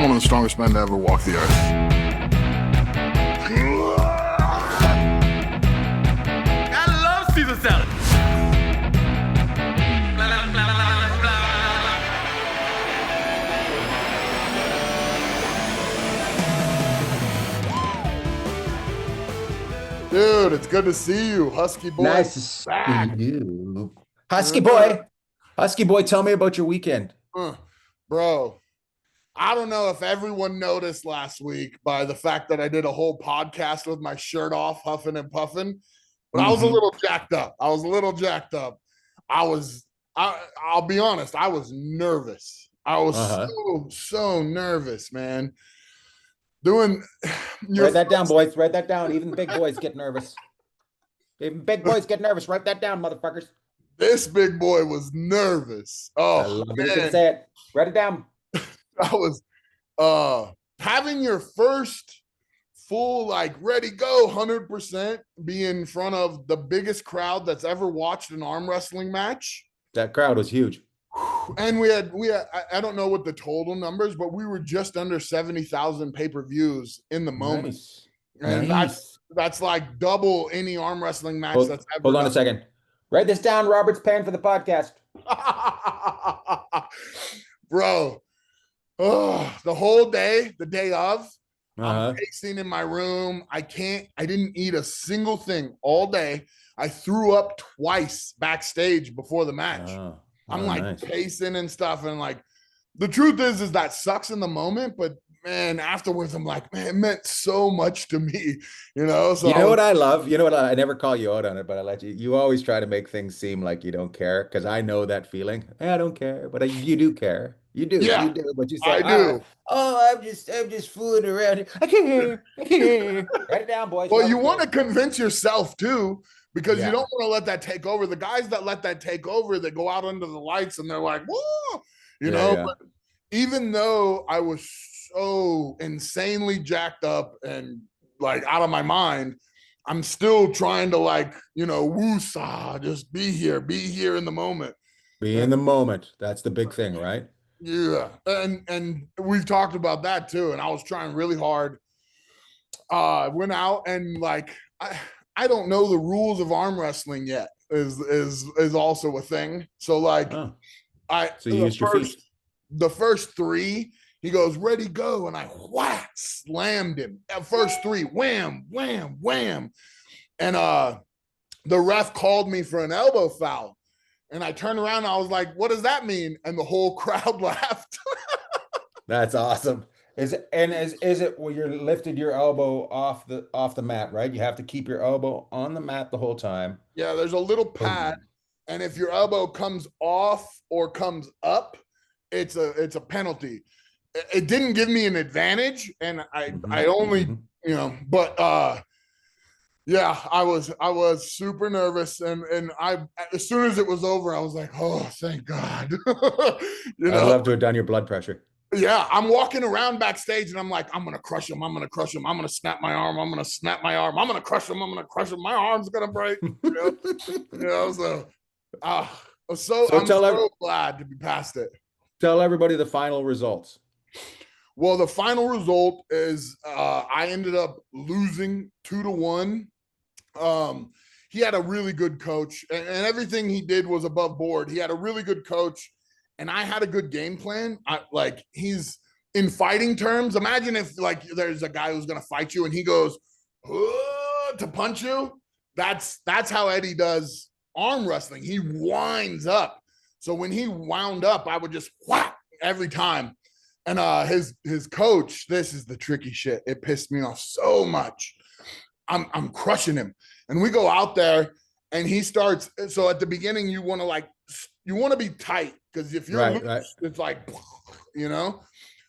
I'm one of the strongest men to ever walk the earth. I love Caesar salad. Dude, it's good to see you, Husky boy. Nice to see you. Husky boy, tell me about your weekend. Bro, I don't know if everyone noticed last week by the fact that I did a whole podcast with my shirt off, huffing and puffing, but I was a little jacked up. I'll be honest, I was nervous. I was so nervous, man. Write that down, boys. Write that down. Even big boys get nervous. Write that down, motherfuckers. This big boy was nervous. Oh, man. Say it. Write it down. I was having your first full, like, ready, go, 100% be in front of the biggest crowd that's ever watched an arm wrestling match. That crowd was huge. And we had I don't know what the total numbers, but we were just under 70,000 pay-per-views in the moment. Nice. And that's like double any arm wrestling match that's ever Hold on done. a second. Write this down. Robert's paying for the podcast. Bro, the whole day, the day of, I'm pacing in my room. I didn't eat a single thing all day. I threw up twice backstage before the match. I'm like pacing and stuff. And like, the truth is that sucks in the moment, but man, afterwards, I'm like, man, it meant so much to me, you know? So you know what I love? You know what? I never call you out on it, but I let you always try to make things seem like you don't care. Cause I know that feeling. I don't care, but you do care. You do. Yeah, you do. But you say, I do. I'm just fooling around here. I can't hear. Write it down, boys. Well, you want to convince yourself too, because you don't want to let that take over. The guys that let that take over, they go out under the lights and they're like, whoa, you know. Yeah. But even though I was so insanely jacked up and like out of my mind, I'm still trying to, like, you know, woosah, just be here in the moment. Be in the moment. That's the big thing, right? Yeah. And we've talked about that too. And I was trying really hard. Went out and like, I don't know the rules of arm wrestling yet is also a thing. So like, the first three, he goes, ready, go. And I whack, slammed him. At first three, wham, wham, wham. And the ref called me for an elbow foul. And I turned around and I was like, what does that mean? And the whole crowd laughed. That's awesome. Is it where you lifted your elbow off the mat, right? You have to keep your elbow on the mat the whole time. Yeah, there's a little pad. And if your elbow comes off or comes up, it's a penalty. It didn't give me an advantage, and I only, you know, but yeah, I was super nervous, and I, as soon as it was over, I was like, oh, thank God. You know? I'd love to have done your blood pressure. Yeah, I'm walking around backstage, and I'm like, I'm gonna crush him. I'm gonna snap my arm. I'm gonna crush him. My arm's gonna break. You know, so I'm so glad to be past it. Tell everybody the final results. Well, the final result is I ended up losing 2-1. He had a really good coach, and everything he did was above board. He had a really good coach, and I had a good game plan. He's in fighting terms. Imagine if like there's a guy who's gonna fight you, and he goes to punch you. That's how Eddie does arm wrestling. He winds up. So when he wound up, I would just whack every time. And his coach, this is the tricky shit. It pissed me off so much. I'm crushing him. And we go out there and he starts. So at the beginning, you want to be tight, because if you're loose, it's like, you know.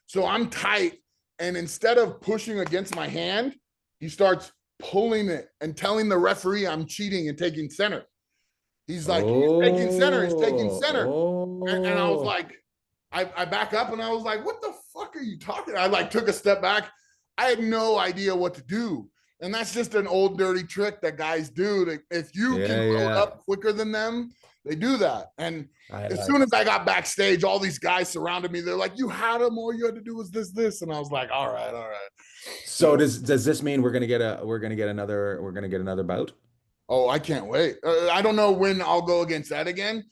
So I'm tight. And instead of pushing against my hand, he starts pulling it and telling the referee I'm cheating and taking center. He's like, he's taking center. And I was like, I back up and I was like, what the fuck are you talking? I like took a step back. I had no idea what to do. And that's just an old dirty trick that guys do. If you can load up quicker than them, they do that. And as soon as I got backstage, all these guys surrounded me. They're like, "You had him. All you had to do was this." And I was like, "All right, all right." So does this mean we're gonna get another bout? Oh, I can't wait. I don't know when I'll go against that again,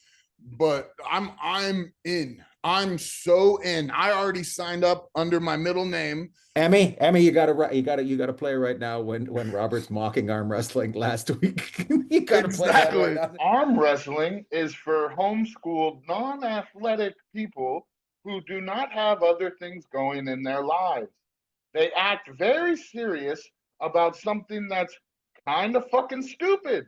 but I'm in. I'm so in. I already signed up under my middle name. Emmy, you gotta play right now when Robert's mocking arm wrestling last week. You gotta play that right now. Arm wrestling is for homeschooled, non-athletic people who do not have other things going in their lives. They act very serious about something that's kind of fucking stupid.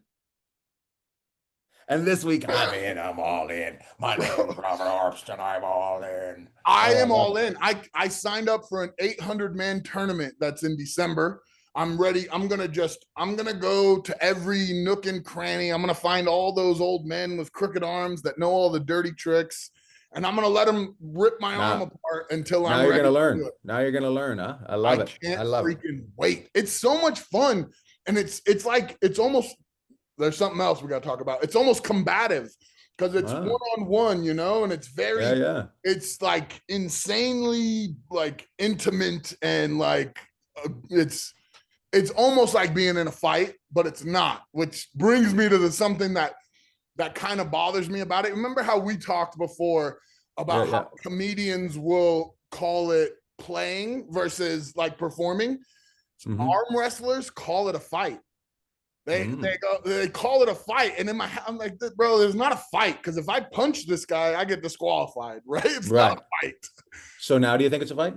And this week, I'm all in. My name is Robert Oberst, and I'm all in. I am all in. I signed up for an 800-man tournament that's in December. I'm ready. I'm gonna go to every nook and cranny. I'm gonna find all those old men with crooked arms that know all the dirty tricks, and I'm gonna let them rip my arm apart until I'm ready. Now you're gonna learn. Now you're gonna learn, huh? I love it. I love it. Freaking wait. It's so much fun, and it's like it's almost. There's something else we got to talk about. It's almost combative because it's one-on-one, you know, and it's very, it's like insanely like intimate and like it's almost like being in a fight, but it's not, which brings me to something that kind of bothers me about it. Remember how we talked before about how comedians will call it playing versus like performing? Arm wrestlers call it a fight. They call it a fight, and in my head, I'm like, bro, there's not a fight because if I punch this guy, I get disqualified, right? It's not a fight. So now, do you think it's a fight?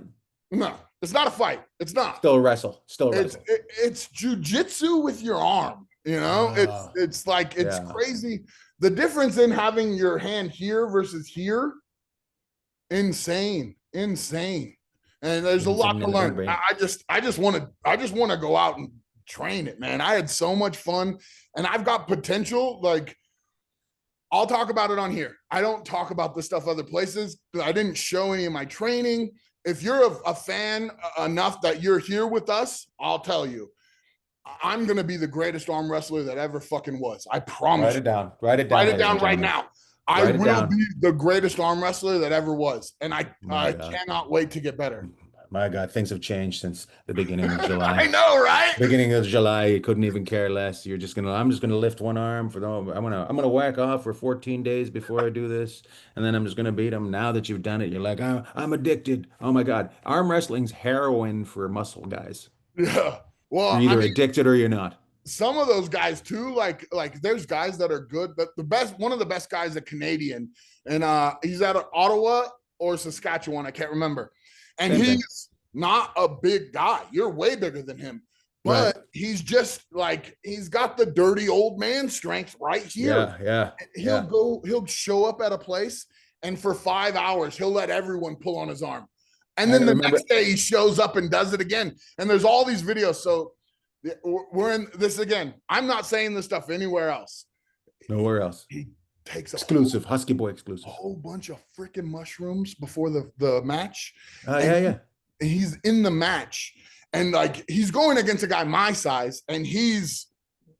No, it's not a fight. It's not. Still wrestle. It's jujitsu with your arm. You know, it's like it's crazy. The difference in having your hand here versus here, insane. And there's a lot to learn. I just want to go out and train it, man. I had so much fun, and I've got potential. Like, I'll talk about it on here. I don't talk about this stuff other places because I didn't show any of my training. If you're a fan enough that you're here with us, I'll tell you, I'm going to be the greatest arm wrestler that ever fucking was. I promise. Write it down. Write it down right now. I will be the greatest arm wrestler that ever was. And I cannot wait to get better. My God, things have changed since the beginning of July. I know, right? Beginning of July, you couldn't even care less. I'm just gonna lift one arm I'm gonna whack off for 14 days before I do this, and then I'm just gonna beat them. Now that you've done it, you're like, I'm addicted. Oh my God, arm wrestling's heroin for muscle guys. Yeah, well, you're either addicted or you're not. Some of those guys too, like there's guys that are good, but one of the best guys, a Canadian, and he's out of Ottawa or Saskatchewan, I can't remember. And he's not a big guy. You're way bigger than him. But he's just like, he's got the dirty old man strength right here. Yeah. He'll show up at a place, and for 5 hours, he'll let everyone pull on his arm. And then the next day he shows up and does it again. And there's all these videos. So we're in this again. I'm not saying this stuff anywhere else. Nowhere else. He takes exclusive Husky Boy exclusive. A whole bunch of freaking mushrooms before the match. And he's in the match, and like he's going against a guy my size, and he's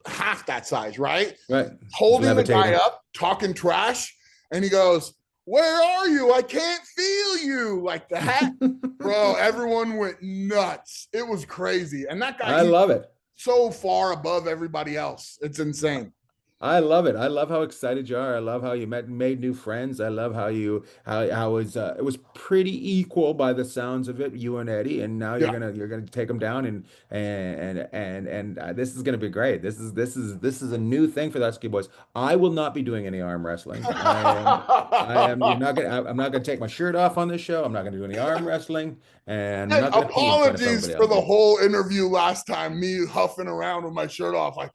half that size, right? Holding the guy up, talking trash, and he goes, "Where are you? I can't feel you." Like that. Bro, everyone went nuts. It was crazy. And that guy, I love it. So far above everybody else. It's insane. I love it. I love how excited you are. I love how you made new friends. I love how it was pretty equal by the sounds of it, you and Eddie, and now you're gonna take them down, and this is gonna be great. This is a new thing for the Husky Boys. I will not be doing any arm wrestling. I'm not gonna take my shirt off on this show. I'm not gonna do any arm wrestling, and I'm not gonna apologies for the whole interview last time, me huffing around with my shirt off, like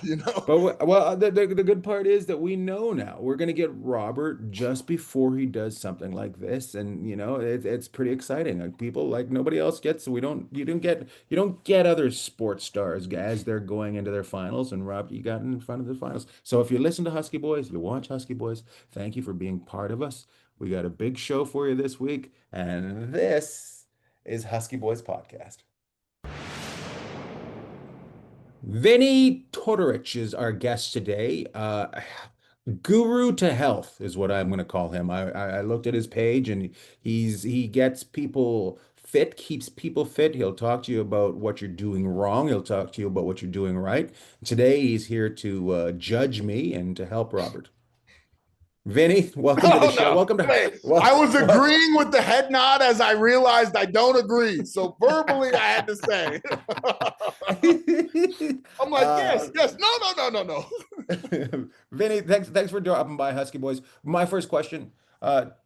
you know. But the good part is that we know now we're gonna get Robert just before he does something like this, and you know it's pretty exciting. Like people like nobody else gets. You don't get other sports stars as they're going into their finals, and Rob, you got in front of the finals. So if you listen to Husky Boys, you watch Husky Boys. Thank you for being part of us. We got a big show for you this week, and this is Husky Boys Podcast. Vinnie Tortorich is our guest today. Guru to health is what I'm going to call him. I looked at his page and he gets people fit, keeps people fit. He'll talk to you about what you're doing wrong. He'll talk to you about what you're doing right. Today he's here to judge me and to help Robert. Vinny, welcome to the Oh show. no. Welcome to Hey, well, I was well, agreeing with the head nod as I realized I don't agree. So verbally I had to say. I'm like, uh, yes, yes. No, no, no, no, Vinny, thanks for dropping by, Husky Boys. My first question,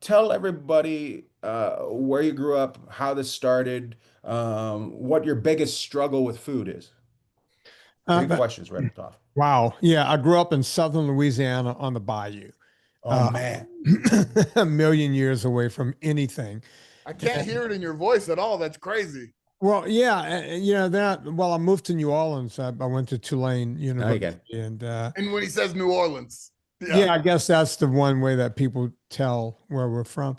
tell everybody where you grew up, how this started, what your biggest struggle with food is. Three But questions right at the top. wow, yeah, I grew up in southern Louisiana on the bayou, Oh uh, man. a million years away from anything. I can't hear it in your voice at all. That's crazy. Well, yeah, that. Well, I moved to New Orleans. I went to Tulane Now you University, can. and And when he says New Orleans, yeah. yeah, I guess that's the one way that people tell where we're from.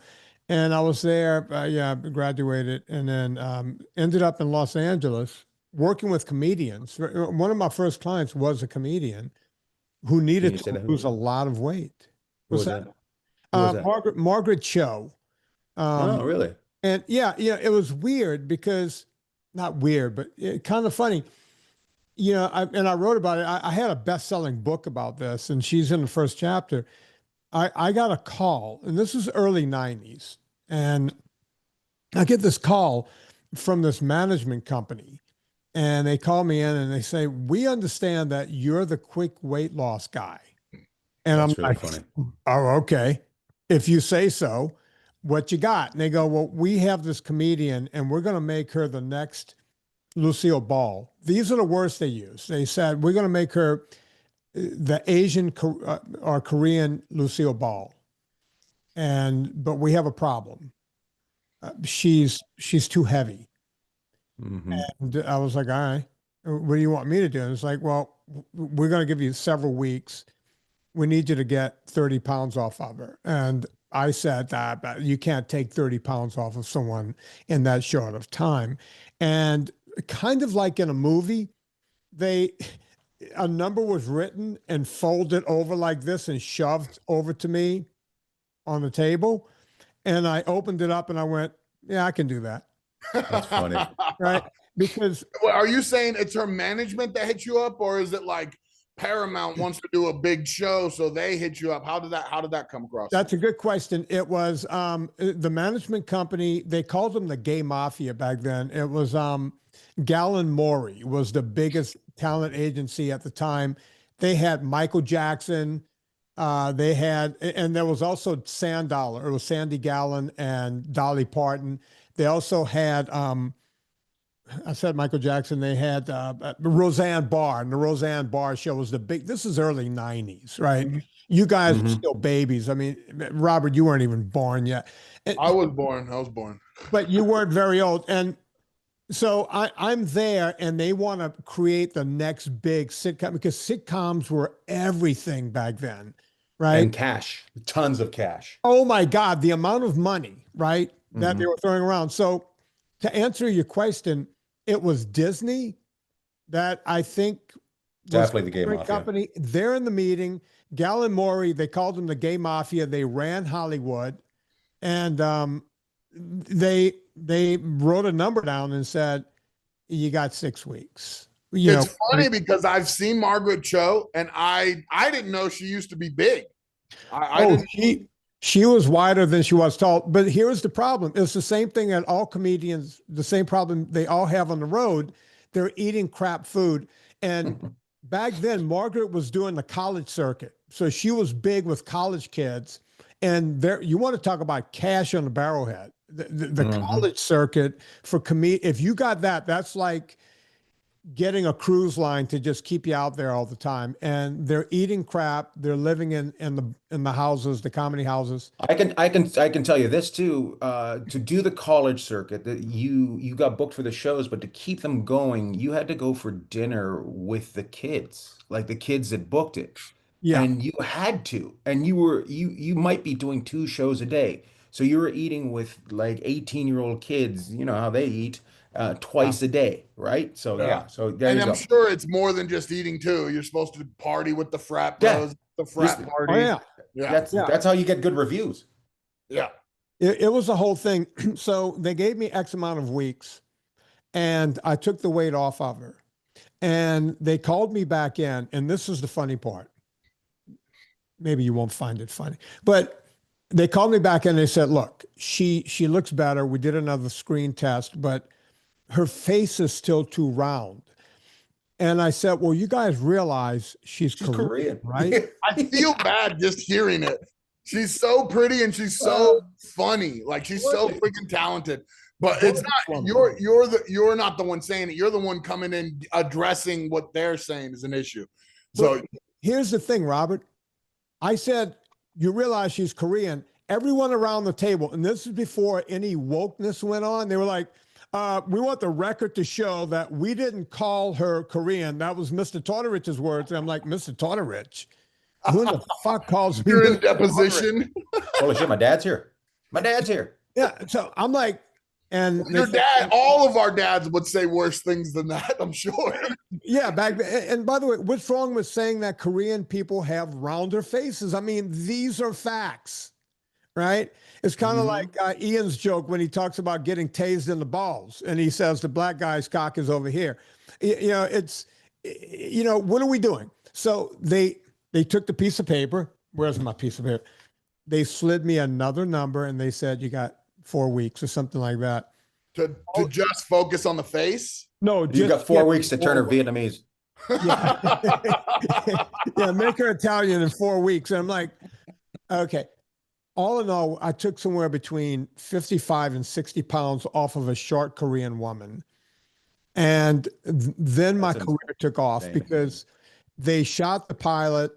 And I was there, yeah, graduated, and then ended up in Los Angeles working with comedians. One of my first clients was a comedian who Can needed you say to that? lose a lot of weight. Who What's was that? that? Who was that? Margaret Cho. Oh, Um, really? and yeah, it was weird because not weird, but kind of funny. I wrote about it. I had a best-selling book about this, and she's in the first chapter. I got a call, and this is early 90s, and I get this call from this management company, and they call me in and they say, "We understand that you're the quick weight loss guy." And I'm That's really like, funny. "Oh, okay. If you say so, what you got?" And they go, "Well, we have this comedian and we're going to make her the next Lucille Ball." These are the words they use. They said, "We're going to make her the Asian or Korean Lucille Ball." But we have a problem. She's too heavy. Hmm. And I was like, "All right, what do you want me to do?" And it's like, "Well, we're going to give you several weeks. We need you to get 30 pounds off of her." And I said that, but you can't take 30 pounds off of someone in that short of time. And kind of like in a movie, they a number was written and folded over like this and shoved over to me on the table. And I opened it up and I went, "Yeah, I can do that." That's funny. Right. Because Well, are you saying it's her management that hit you up, or is it like Paramount wants to do a big show, so they hit you up? How did that come across? that's a good question. It was the management company, they called them the gay mafia back then. It was Gallon Maury was the biggest talent agency at the time. They had Michael Jackson. And there was also Sandollar. It was Sandy Gallon and Dolly Parton. They also had, I said Michael Jackson. They had Roseanne Barr, and the Roseanne Barr show was the big. This is early 90s, right? You guys were Hmm. still babies. I mean, Robert, you weren't even born yet. I was born. But you weren't very old. And so I'm there, and they want to create the next big sitcom because sitcoms were everything back then, right? And cash, tons of cash. Oh my God, the amount of money, right, that they Hmm. were throwing around. So to answer your question, it was Disney that I think was Definitely the the gay great mafia. company. They're in the meeting. Gallon Maury, they called them the gay mafia. They ran Hollywood, and they wrote a number down and said, "You got 6 weeks." It's funny because I've seen Margaret Cho, and I didn't know she used to be big. I Oh, didn't. she was wider than she was tall. But here's the problem. It's the same thing that all comedians, the same problem they all have on the road. They're eating crap food. And back then, Margaret was doing the college circuit. So she was big with college kids. And there, you want to talk about cash on the barrelhead. The Hmm. college circuit for if you got that, that's like getting a cruise line to just keep you out there all the time. And they're eating crap. They're living in the houses, the comedy houses. I can tell you this too. To do the college circuit, that you got booked for the shows, but to keep them going, you had to go for dinner with the kids, like the kids that booked it, Yeah. and you had to, and you might be doing two shows a day. So you were eating with like 18-year-old kids, you know how they eat, twice a day, right? So yeah, so there And you I'm go. sure it's more than just eating too. You're supposed to party with the frat Yeah. bros, the You're frat sp- Oh party. yeah, Yeah. That's how you get good reviews. Yeah. it was a whole thing. So they gave me X amount of weeks, and I took the weight off of her. And they called me back in, and this is the funny part. Maybe you won't find it funny, but they called me back in and they said, "Look, she looks better. We did another screen test, but her face is still too round." And I said, "Well, you guys realize she's Korean, right?" I feel bad just hearing it. She's so pretty and she's so funny. Like she's so freaking talented. But it's not you're not the one saying it. You're the one coming in addressing what they're saying is an issue. So But here's the thing, Robert. I said, "You realize she's Korean." Everyone around the table, and this is before any wokeness went on, they were like, "We want the record to show that we didn't call her Korean. That was Mr. Tortorich's words." And I'm like, "Mr. Tortorich? Who in the fuck calls me?" you're in Mr. deposition. Holy shit, my dad's here. My dad's here. Yeah. So I'm like, and Your dad, all of our dads would say worse things than that, I'm sure. yeah, back then. And by the way, what's wrong with saying that Korean people have rounder faces? I mean, these are facts, right? It's kind of like Ian's joke when he talks about getting tased in the balls, and he says the black guy's cock is over here. It's, what are we doing? So they took the piece of paper. Where's my piece of paper? They slid me another number, and they said you got 4 weeks or something like that. To just focus on the face. No, You got 4 weeks to turn her Vietnamese. Yeah, make her Italian in 4 weeks. And I'm like, okay. All in all, I took somewhere between 55 and 60 pounds off of a short Korean woman. And then my That's career took off insane. because they shot the pilot.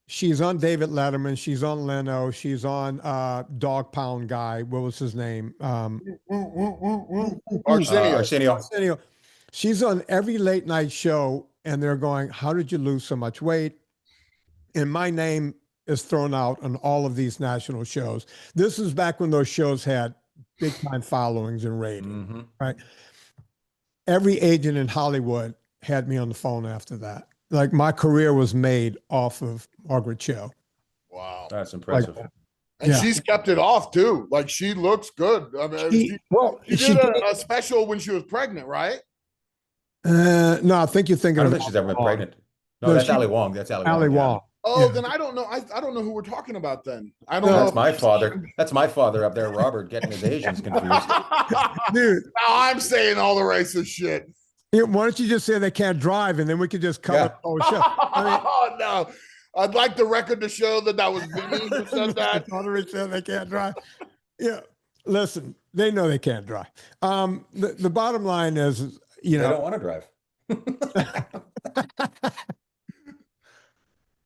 She's on David Letterman. She's on Leno. She's on Dog Pound guy. What was his name? Arsenio. Arsenio. She's on every late night show, and they're going, "How did you lose so much weight?" And my name is thrown out on all of these national shows. This is back when those shows had big time followings and ratings, right? Every agent in Hollywood had me on the phone after that. Like my career was made off of Margaret Cho. Wow. That's impressive. And Yeah. she's kept it off too. Like she looks good. I mean, she did a special when she was pregnant, right? No, I think you're I thinking don't of think she's ever been Wong. pregnant. No, No, that's she- Ali Wong. That's Ali Wong. Ali yeah. Wong. Oh, Yeah. then I don't know. I don't know who we're talking about then. I don't No, know. That's my father. That's my father up there, Robert, getting his Asians confused. Dude, Now I'm saying all the racist shit. why don't you just say they can't drive, and then we could just cover Yeah. the whole show? I mean, Oh no. I'd like the record to show that was Vinnie who said that. Tortorich said they can't drive. Yeah, listen, they know they can't drive. The bottom line is, They don't want to drive.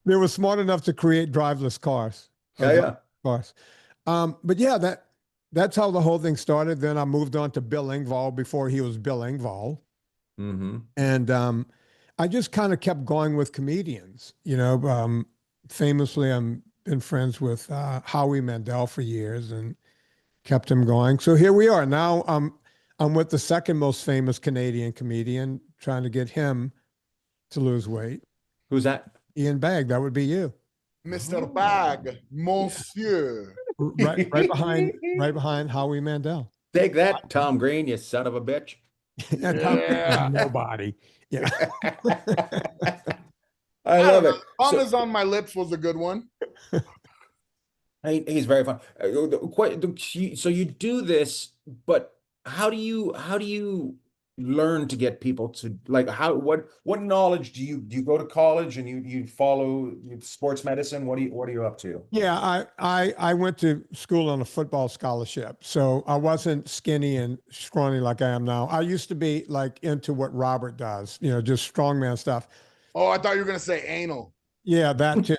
they were smart enough to create driveless cars. Yeah. Cars. But yeah, that's how the whole thing started. Then I moved on to Bill Engvall before he was Bill Engvall. Mm-hmm. And I just kind of kept going with comedians. Famously, I'm been friends with Howie Mandel for years and kept him going. So here we are. Now I'm with the second most famous Canadian comedian, trying to get him to lose weight. Who's that? Ian Bagg, that would be you. Mr. Bag, Monsieur. Right behind Howie Mandel. Take that, Tom Green, you son of a bitch. And Yeah. nobody. Yeah. I love it. Thomas on my lips was a good one. He's very fun. So you do this, but how do you learn to get people to like what knowledge do you go to college and you follow sports medicine? What are you up to? Yeah, I went to school on a football scholarship, so I wasn't skinny and scrawny like I am now. I used to be like into what Robert does, just strongman stuff. Oh, I thought you were gonna say anal. Yeah, that too.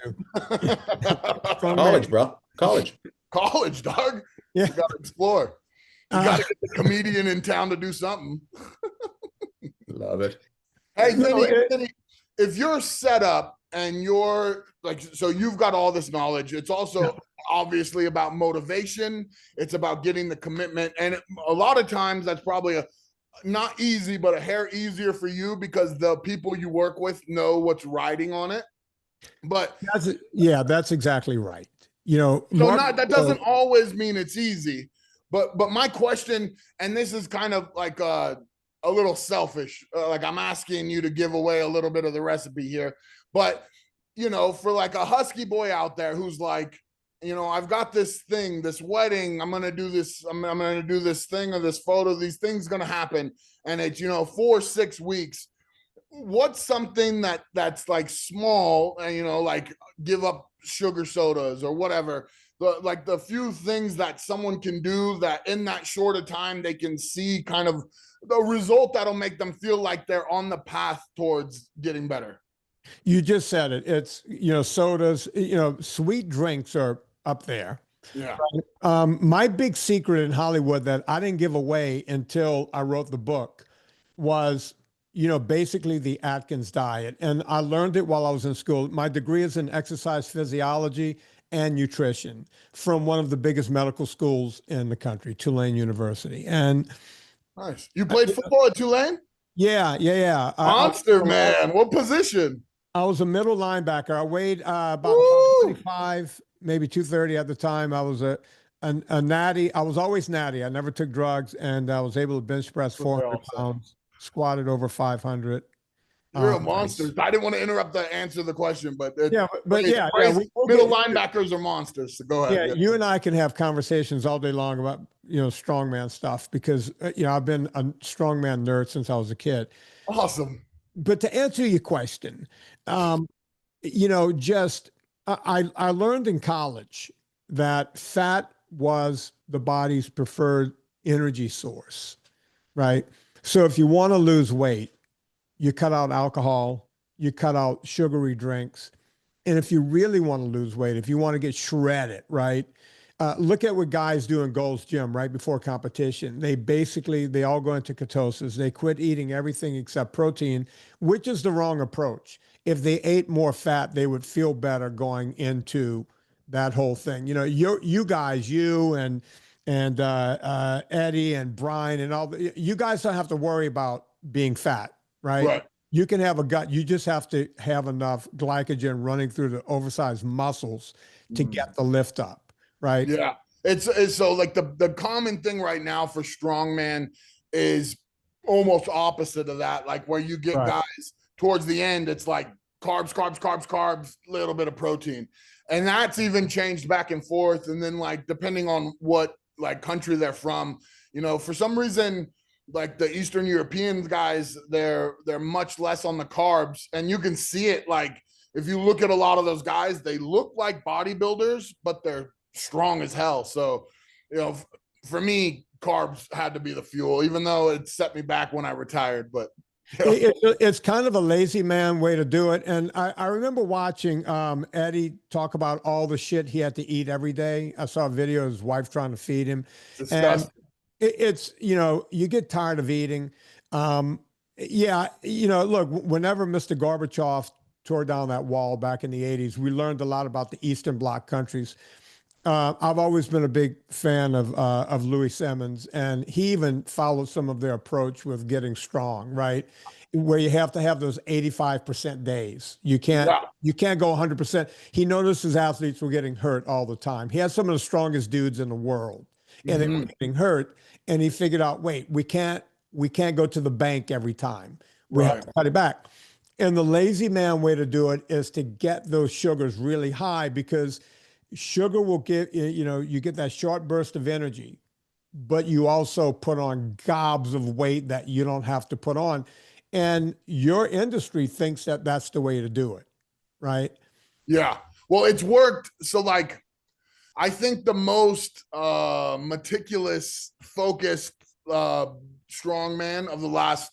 College, bro. College, dog. Yeah. You gotta explore. You gotta get the comedian in town to do something. Love it. Hey, Vinny, if you're set up and you're like, so you've got all this knowledge, it's also obviously about motivation. It's about getting the commitment. And a lot of times that's probably not easy, but a hair easier for you because the people you work with know what's riding on it. But that's exactly right. so not that doesn't always mean it's easy. But my question, and this is kind of like a little selfish, like I'm asking you to give away a little bit of the recipe here, but for like a husky boy out there who's like, I've got this thing, this wedding, I'm gonna do this, I'm gonna do this thing or this photo, these things gonna happen, and it's 4-6 weeks. What's something that's like small, and like give up sugar sodas or whatever, the few things that someone can do that in that short of time they can see kind of the result that'll make them feel like they're on the path towards getting better? You just said it. It's, sodas, sweet drinks are up there. Yeah. My big secret in Hollywood that I didn't give away until I wrote the book was, basically the Atkins diet. And I learned it while I was in school. My degree is in exercise physiology and nutrition from one of the biggest medical schools in the country, Tulane University. And nice. You played football at Tulane? Yeah. Monster, man. What position? I was a middle linebacker. I weighed about 225, maybe 230 at the time. I was a natty. I was always natty. I never took drugs, and I was able to bench press 400 pounds, squatted over 500. You're a monster. I didn't want to interrupt the answer to the question, but middle linebackers are monsters. So go ahead. Yeah, you and I can have conversations all day long about strongman stuff because I've been a strongman nerd since I was a kid. Awesome. But to answer your question, I learned in college that fat was the body's preferred energy source, right? So if you want to lose weight, you cut out alcohol, you cut out sugary drinks. And if you really want to lose weight, if you want to get shredded, right? Look at what guys do in Gold's Gym right before competition. They all go into ketosis. They quit eating everything except protein, which is the wrong approach. If they ate more fat, they would feel better going into that whole thing. You guys, you and Eddie and Brian and all, you guys don't have to worry about being fat, right? Right. You can have a gut. You just have to have enough glycogen running through the oversized muscles to get the lift up. Right. Yeah. It's so like the common thing right now for strongman is almost opposite of that. Like where you get guys towards the end, it's like carbs, little bit of protein. And that's even changed back and forth. And then like, depending on what like country they're from, for some reason, like the Eastern European guys, they're much less on the carbs, and you can see it. Like if you look at a lot of those guys, they look like bodybuilders, but they're strong as hell. So, for me, carbs had to be the fuel, even though it set me back when I retired. But it's kind of a lazy man way to do it. And I remember watching Eddie talk about all the shit he had to eat every day. I saw a video of his wife trying to feed him. Disgusting. And it's, you get tired of eating. Look, whenever Mr. Gorbachev tore down that wall back in the 80s, we learned a lot about the Eastern Bloc countries. I've always been a big fan of Louis Simmons, and he even followed some of their approach with getting strong, right? Where you have to have those 85% days. You can't go 100%. He noticed his athletes were getting hurt all the time. He had some of the strongest dudes in the world, and they were getting hurt. And he figured out, wait, we can't go to the bank every time. We have to cut it back. And the lazy man way to do it is to get those sugars really high, because sugar will get, you get that short burst of energy, but you also put on gobs of weight that you don't have to put on. And your industry thinks that that's the way to do it, right? Yeah. Well, it's worked. So like, I think the most meticulous, focused strongman of the last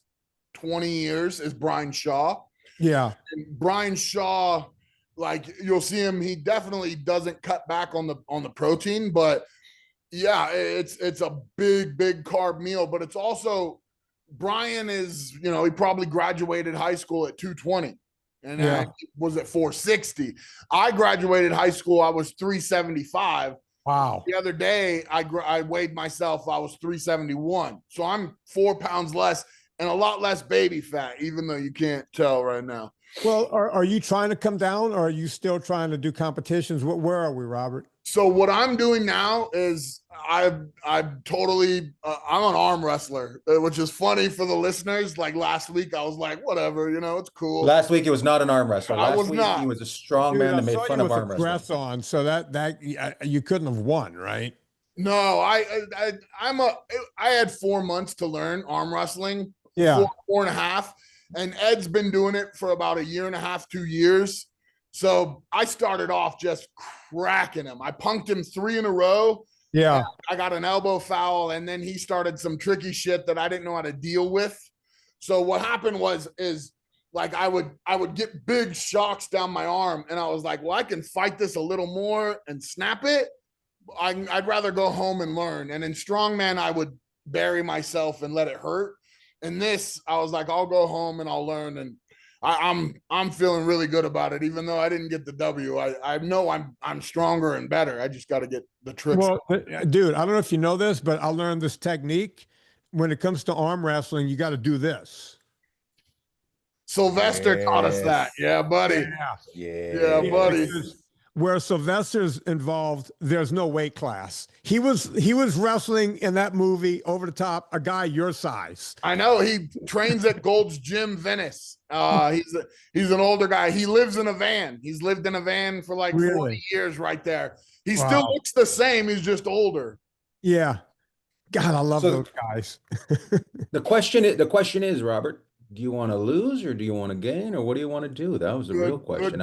20 years is Brian Shaw. Yeah. And Brian Shaw, like you'll see him, he definitely doesn't cut back on the protein, but yeah, it's a big carb meal. But it's also, Brian is, he probably graduated high school at 220. and I was at 460. I graduated high school, I was 375. Wow. The other day, I weighed myself, I was 371. So I'm 4 pounds less and a lot less baby fat, even though you can't tell right now. Well, are you trying to come down, or are you still trying to do competitions? Where are we, Robert? So what I'm doing now is I'm totally I'm an arm wrestler, which is funny for the listeners. Like last week, I was like, whatever, it's cool. Last week, it was not an arm wrestler. I was Last week, not. he was a strong man that made fun of arm wrestling. Dress on, so that you couldn't have won, right? No, I had 4 months to learn arm wrestling. Yeah, 4.5. And Ed's been doing it for about 1.5 years, 2 years. So I started off just cracking him. I punked him 3 in a row. Yeah. I got an elbow foul, and then he started some tricky shit that I didn't know how to deal with. So what happened is like I would get big shocks down my arm, and I was like, well, I can fight this a little more and snap it. I'd rather go home and learn. And in strongman, I would bury myself and let it hurt. And this, I was like, I'll go home and I'll learn. And I'm feeling really good about it, even though I didn't get the W. I know I'm stronger and better. I just got to get the tricks. Well, dude, I don't know if you know this, but I learned this technique. When it comes to arm wrestling, you got to do this. Sylvester taught us that. Yeah, buddy. Yeah, buddy. Where Sylvester's involved, there's no weight class. He was wrestling in that movie over the top, a guy your size. I know. He trains at Gold's Gym, Venice. He's an older guy. He lives in a van. He's lived in a van for like 40 years right there. He still looks the same. He's just older. Yeah. God, I love those guys. The question is, Robert, do you want to lose or do you want to gain, or what do you want to do? That was the real question.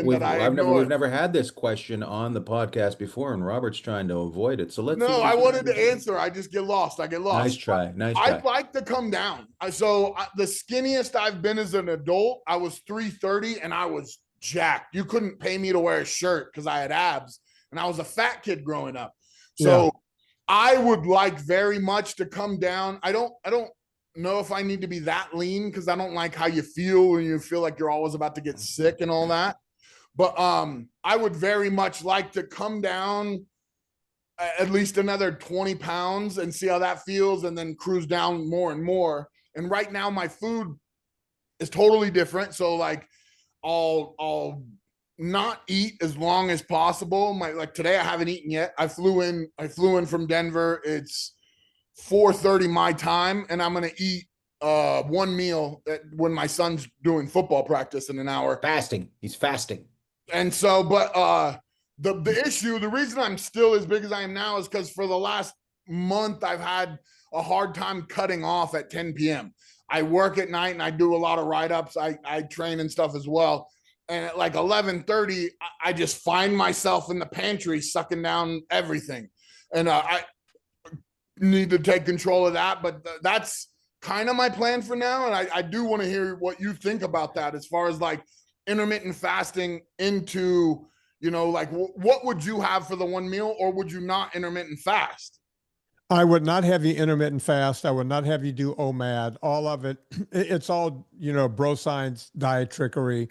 We've never had this question on the podcast before, and Robert's trying to avoid it. So let's. No, I wanted to answer. I just get lost. I get lost. Nice try. I'd like to come down. The skinniest I've been as an adult, I was 330 and I was jacked. You couldn't pay me to wear a shirt because I had abs, and I was a fat kid growing up. So I would like very much to come down. I don't know if I need to be that lean, because I don't like how you feel when you feel like you're always about to get sick and all that. But I would very much like to come down at least another 20 pounds and see how that feels, and then cruise down more and more. And right now my food is totally different. So like I'll not eat as long as possible. Like today I haven't eaten yet. I flew in from Denver. It's 4:30 my time, and I'm gonna eat one meal when my son's doing football practice in an hour. He's fasting. And so, but the reason I'm still as big as I am now is because for the last month I've had a hard time cutting off at 10 p.m. I work at night and I do a lot of write-ups. I train and stuff as well. And at like 11:30, I just find myself in the pantry sucking down everything. And I need to take control of that. But that's kind of my plan for now. And I do want to hear what you think about that as far as like intermittent fasting into, like what would you have for the one meal, or would you not intermittent fast? I would not have you intermittent fast. I would not have you do OMAD. All of it. It's all, bro science, diet trickery.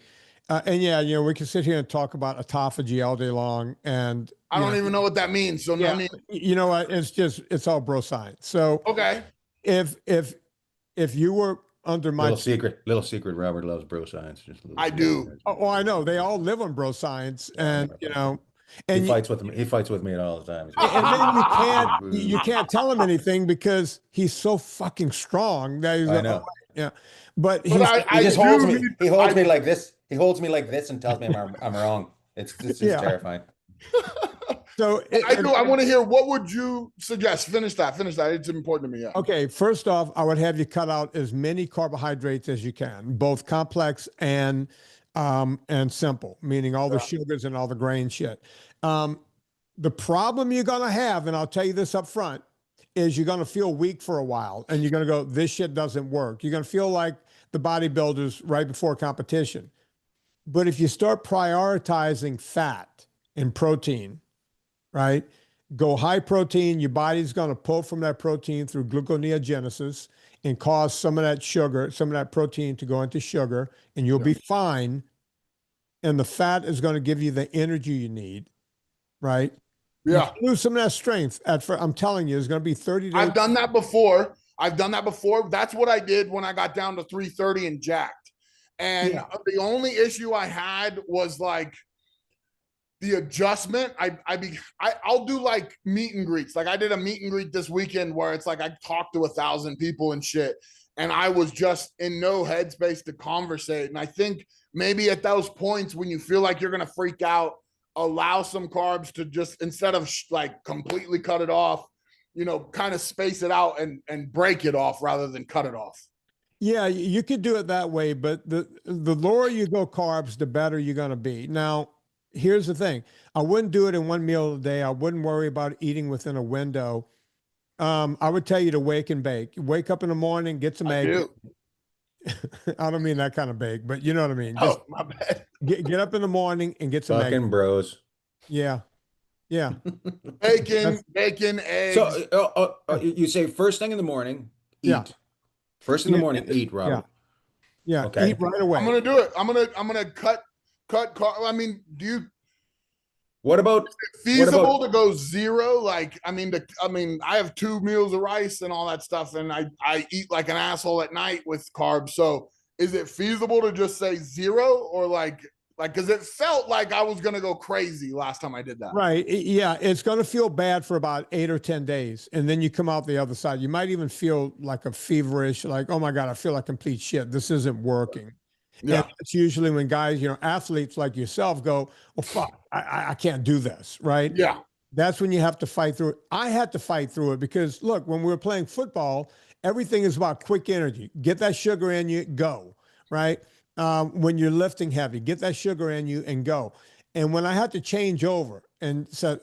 And yeah, we can sit here and talk about autophagy all day long. And I don't even know what that means. So yeah, you know what? It's all bro science. So okay. If you were under my little secret, Robert loves bro science. I do. Oh, I know. They all live on bro science, and and he fights with me. He fights with me all the time. And then you can't tell him anything because he's so fucking strong that he's I know. Yeah. But he just holds me. He holds me like this. He holds me like this and tells me I'm wrong. It's just terrifying. So I want to hear, what would you suggest? Finish that. It's important to me. Yeah. Okay. First off, I would have you cut out as many carbohydrates as you can, both complex and simple, meaning all the sugars and all the grain shit. The problem you're going to have, and I'll tell you this up front, is you're going to feel weak for a while, and you're going to go, this shit doesn't work. You're going to feel like the bodybuilders right before competition. But if you start prioritizing fat and protein, right? Go high protein, your body's going to pull from that protein through gluconeogenesis and cause some of that sugar, some of that protein to go into sugar, and you'll be fine and the fat is going to give you the energy you need, right? You Yeah. can lose some of that strength at first. I'm telling you, it's going to be 30 days. I've done that before. That's what I did when I got down to 330 and jacked. And the only issue I had was like the adjustment. I'll do like meet and greets. Like I did a meet and greet this weekend where it's like I talked to 1,000 people and shit. And I was just in no headspace to conversate. And I think maybe at those points when you feel like you're going to freak out, allow some carbs to just, instead of like completely cut it off, kind of space it out and break it off rather than cut it off. Yeah, you could do it that way, but the lower you go carbs, the better you're going to be. Now, here's the thing. I wouldn't do it in one meal a day. I wouldn't worry about eating within a window. I would tell you to wake and bake. Wake up in the morning, get some eggs. I don't mean that kind of bake, but you know what I mean. Just my bad. Get up in the morning and get some eggs. Fucking bros. Yeah. Yeah. Bacon, eggs. So you say first thing in the morning, eat. Yeah. First in the morning, eat, Robert. Yeah. Okay. Eat right away. I'm gonna do it. I'm gonna cut. I mean, What about feasible to go zero? Like, I I have 2 meals of rice and all that stuff, and I eat like an asshole at night with carbs. So is it feasible to just say zero, or like, because it felt like I was gonna go crazy last time I did that. Right. Yeah. It's going to feel bad for about 8 or 10 days. And then you come out the other side. You might even feel like a feverish, like, oh my God, I feel like complete shit. This isn't working. Yeah. And it's usually when guys, athletes like yourself go, well, fuck, I can't do this. Right. Yeah. That's when you have to fight through it. I had to fight through it because look, when we were playing football, everything is about quick energy. Get that sugar in you, go. Right. When you're lifting heavy, get that sugar in you and go. And when I had to change over and said,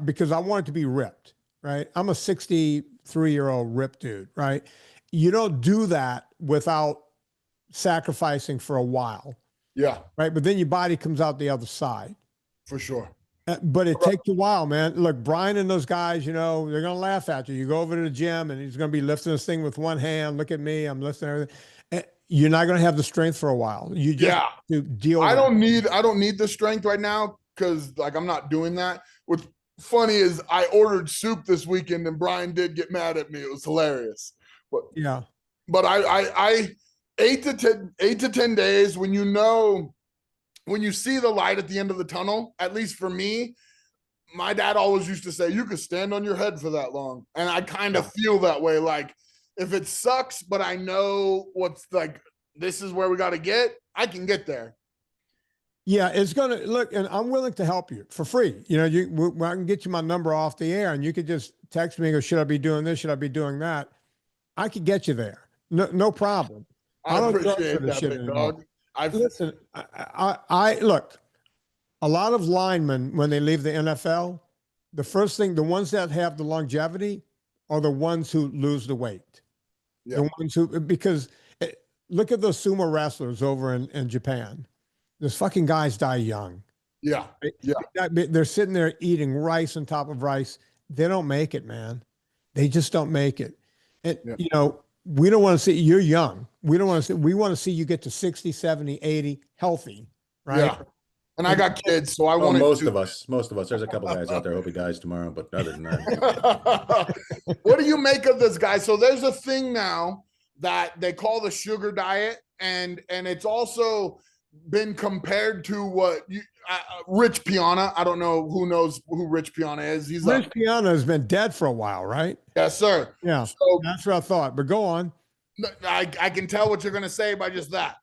because I wanted to be ripped, right? I'm a 63-year-old ripped dude, right? You don't do that without sacrificing for a while. Yeah. Right. But then your body comes out the other side. For sure. But it takes a while, man. Look, Brian and those guys, they're going to laugh at you. You go over to the gym and he's going to be lifting this thing with one hand. Look at me. I'm lifting everything. You're not going to have the strength for a while. You just have to deal with I don't need the strength right now because like I'm not doing that. What's funny is I ordered soup this weekend and Brian did get mad at me. It was hilarious. But I 8 to 10 days when you see the light at the end of the tunnel, at least for me, my dad always used to say, you could stand on your head for that long. And I kind of feel that way. Like, if it sucks, but I know what's like, this is where we got to get, I can get there. Yeah, it's going to look, and I'm willing to help you for free. I can get you my number off the air and you could just text me and go, should I be doing this? Should I be doing that? I could get you there. No problem. I don't appreciate that, big dog. Listen, I look, a lot of linemen, when they leave the NFL, the first thing, the ones that have the longevity are the ones who lose the weight. Yeah. The ones because look at those sumo wrestlers over in Japan. Those fucking guys die young. Yeah. Yeah. They're sitting there eating rice on top of rice. They don't make it, man. They just don't make it. And, we don't want to see you're young. We want to see you get to 60, 70, 80 healthy. Right. Yeah. And I got kids, so I want most of us. There's a couple guys out there. Hope he dies tomorrow, but other than that, what do you make of this guy? So there's a thing now that they call the sugar diet, and it's also been compared to what Rich Piana. I don't know who knows who Rich Piana is. Rich Piana has been dead for a while, right? Yes, sir. Yeah, so that's what I thought. But go on. I can tell what you're going to say by just that.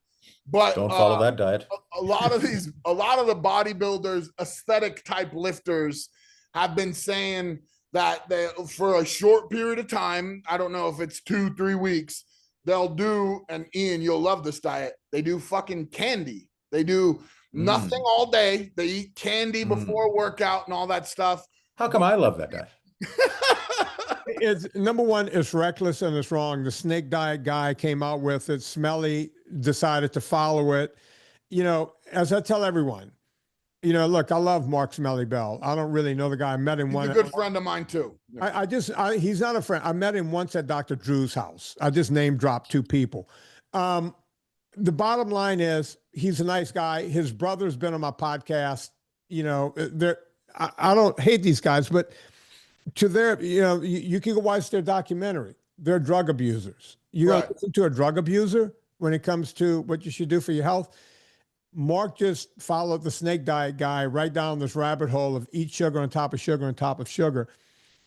But don't follow that diet. A lot of the bodybuilders, aesthetic type lifters, have been saying that they, for a short period of time, I don't know if it's 2-3 weeks, they'll do, and Ian, you'll love this diet. They do fucking candy. They do nothing all day. They eat candy before workout and all that stuff. How come I love that diet? It's number one, it's reckless and it's wrong. The snake diet guy came out with it. Smelly decided to follow it. As I tell everyone, look, I love Mark Smelly Bell. I don't really know the guy. I met him He's a good friend of mine too. He's not a friend. I met him once at Dr. Drew's house. I just name dropped 2 people. the bottom line is he's a nice guy. His brother's been on my podcast. I don't hate these guys, but to their, you can go watch their documentary. They're drug abusers. You got to listen to a drug abuser when it comes to what you should do for your health. Mark just followed the snake diet guy right down this rabbit hole of eat sugar on top of sugar on top of sugar.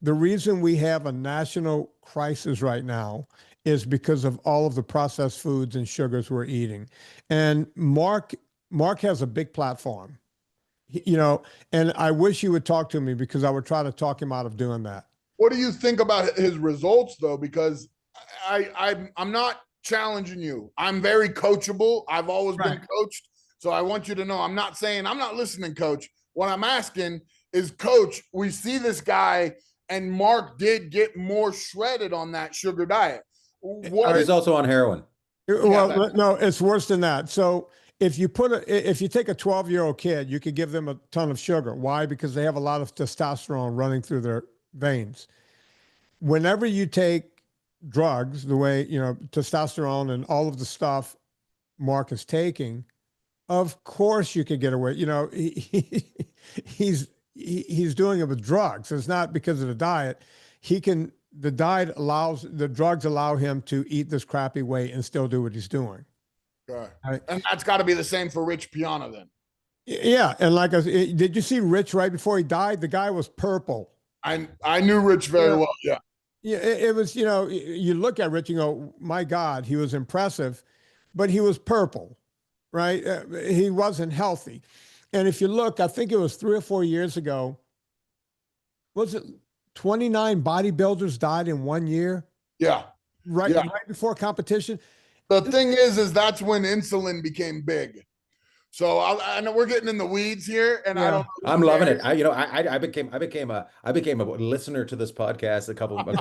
The reason we have a national crisis right now is because of all of the processed foods and sugars we're eating. And Mark has a big platform, and I wish he would talk to me because I would try to talk him out of doing that. What do you think about his results though? Because I'm not challenging you. I'm very coachable. I've always been coached. So I want you to know, I'm not saying I'm not listening, coach. What I'm asking is, coach, we see this guy and Mark did get more shredded on that sugar diet. He's also on heroin. Well, no, it's worse than that. So if you take a 12-year-old kid, you could give them a ton of sugar. Why? Because they have a lot of testosterone running through their veins. Whenever you take drugs, the way, testosterone and all of the stuff Mark is taking, of course you could get away. He's doing it with drugs. It's not because of the diet. The drugs allow him to eat this crappy weight and still do what he's doing. Okay. And that's got to be the same for Rich Piana then. Yeah. And like did you see Rich right before he died? The guy was purple. I knew Rich very well. Yeah. Yeah. It was, you look at Rich and go, my God, he was impressive, but he was purple, right? He wasn't healthy. And if you look, I think it was 3 or 4 years ago, was it 29 bodybuilders died in 1 year? Yeah. Right before competition. The thing is that's when insulin became big. So I know we're getting in the weeds here, and I'm loving it. I became a listener to this podcast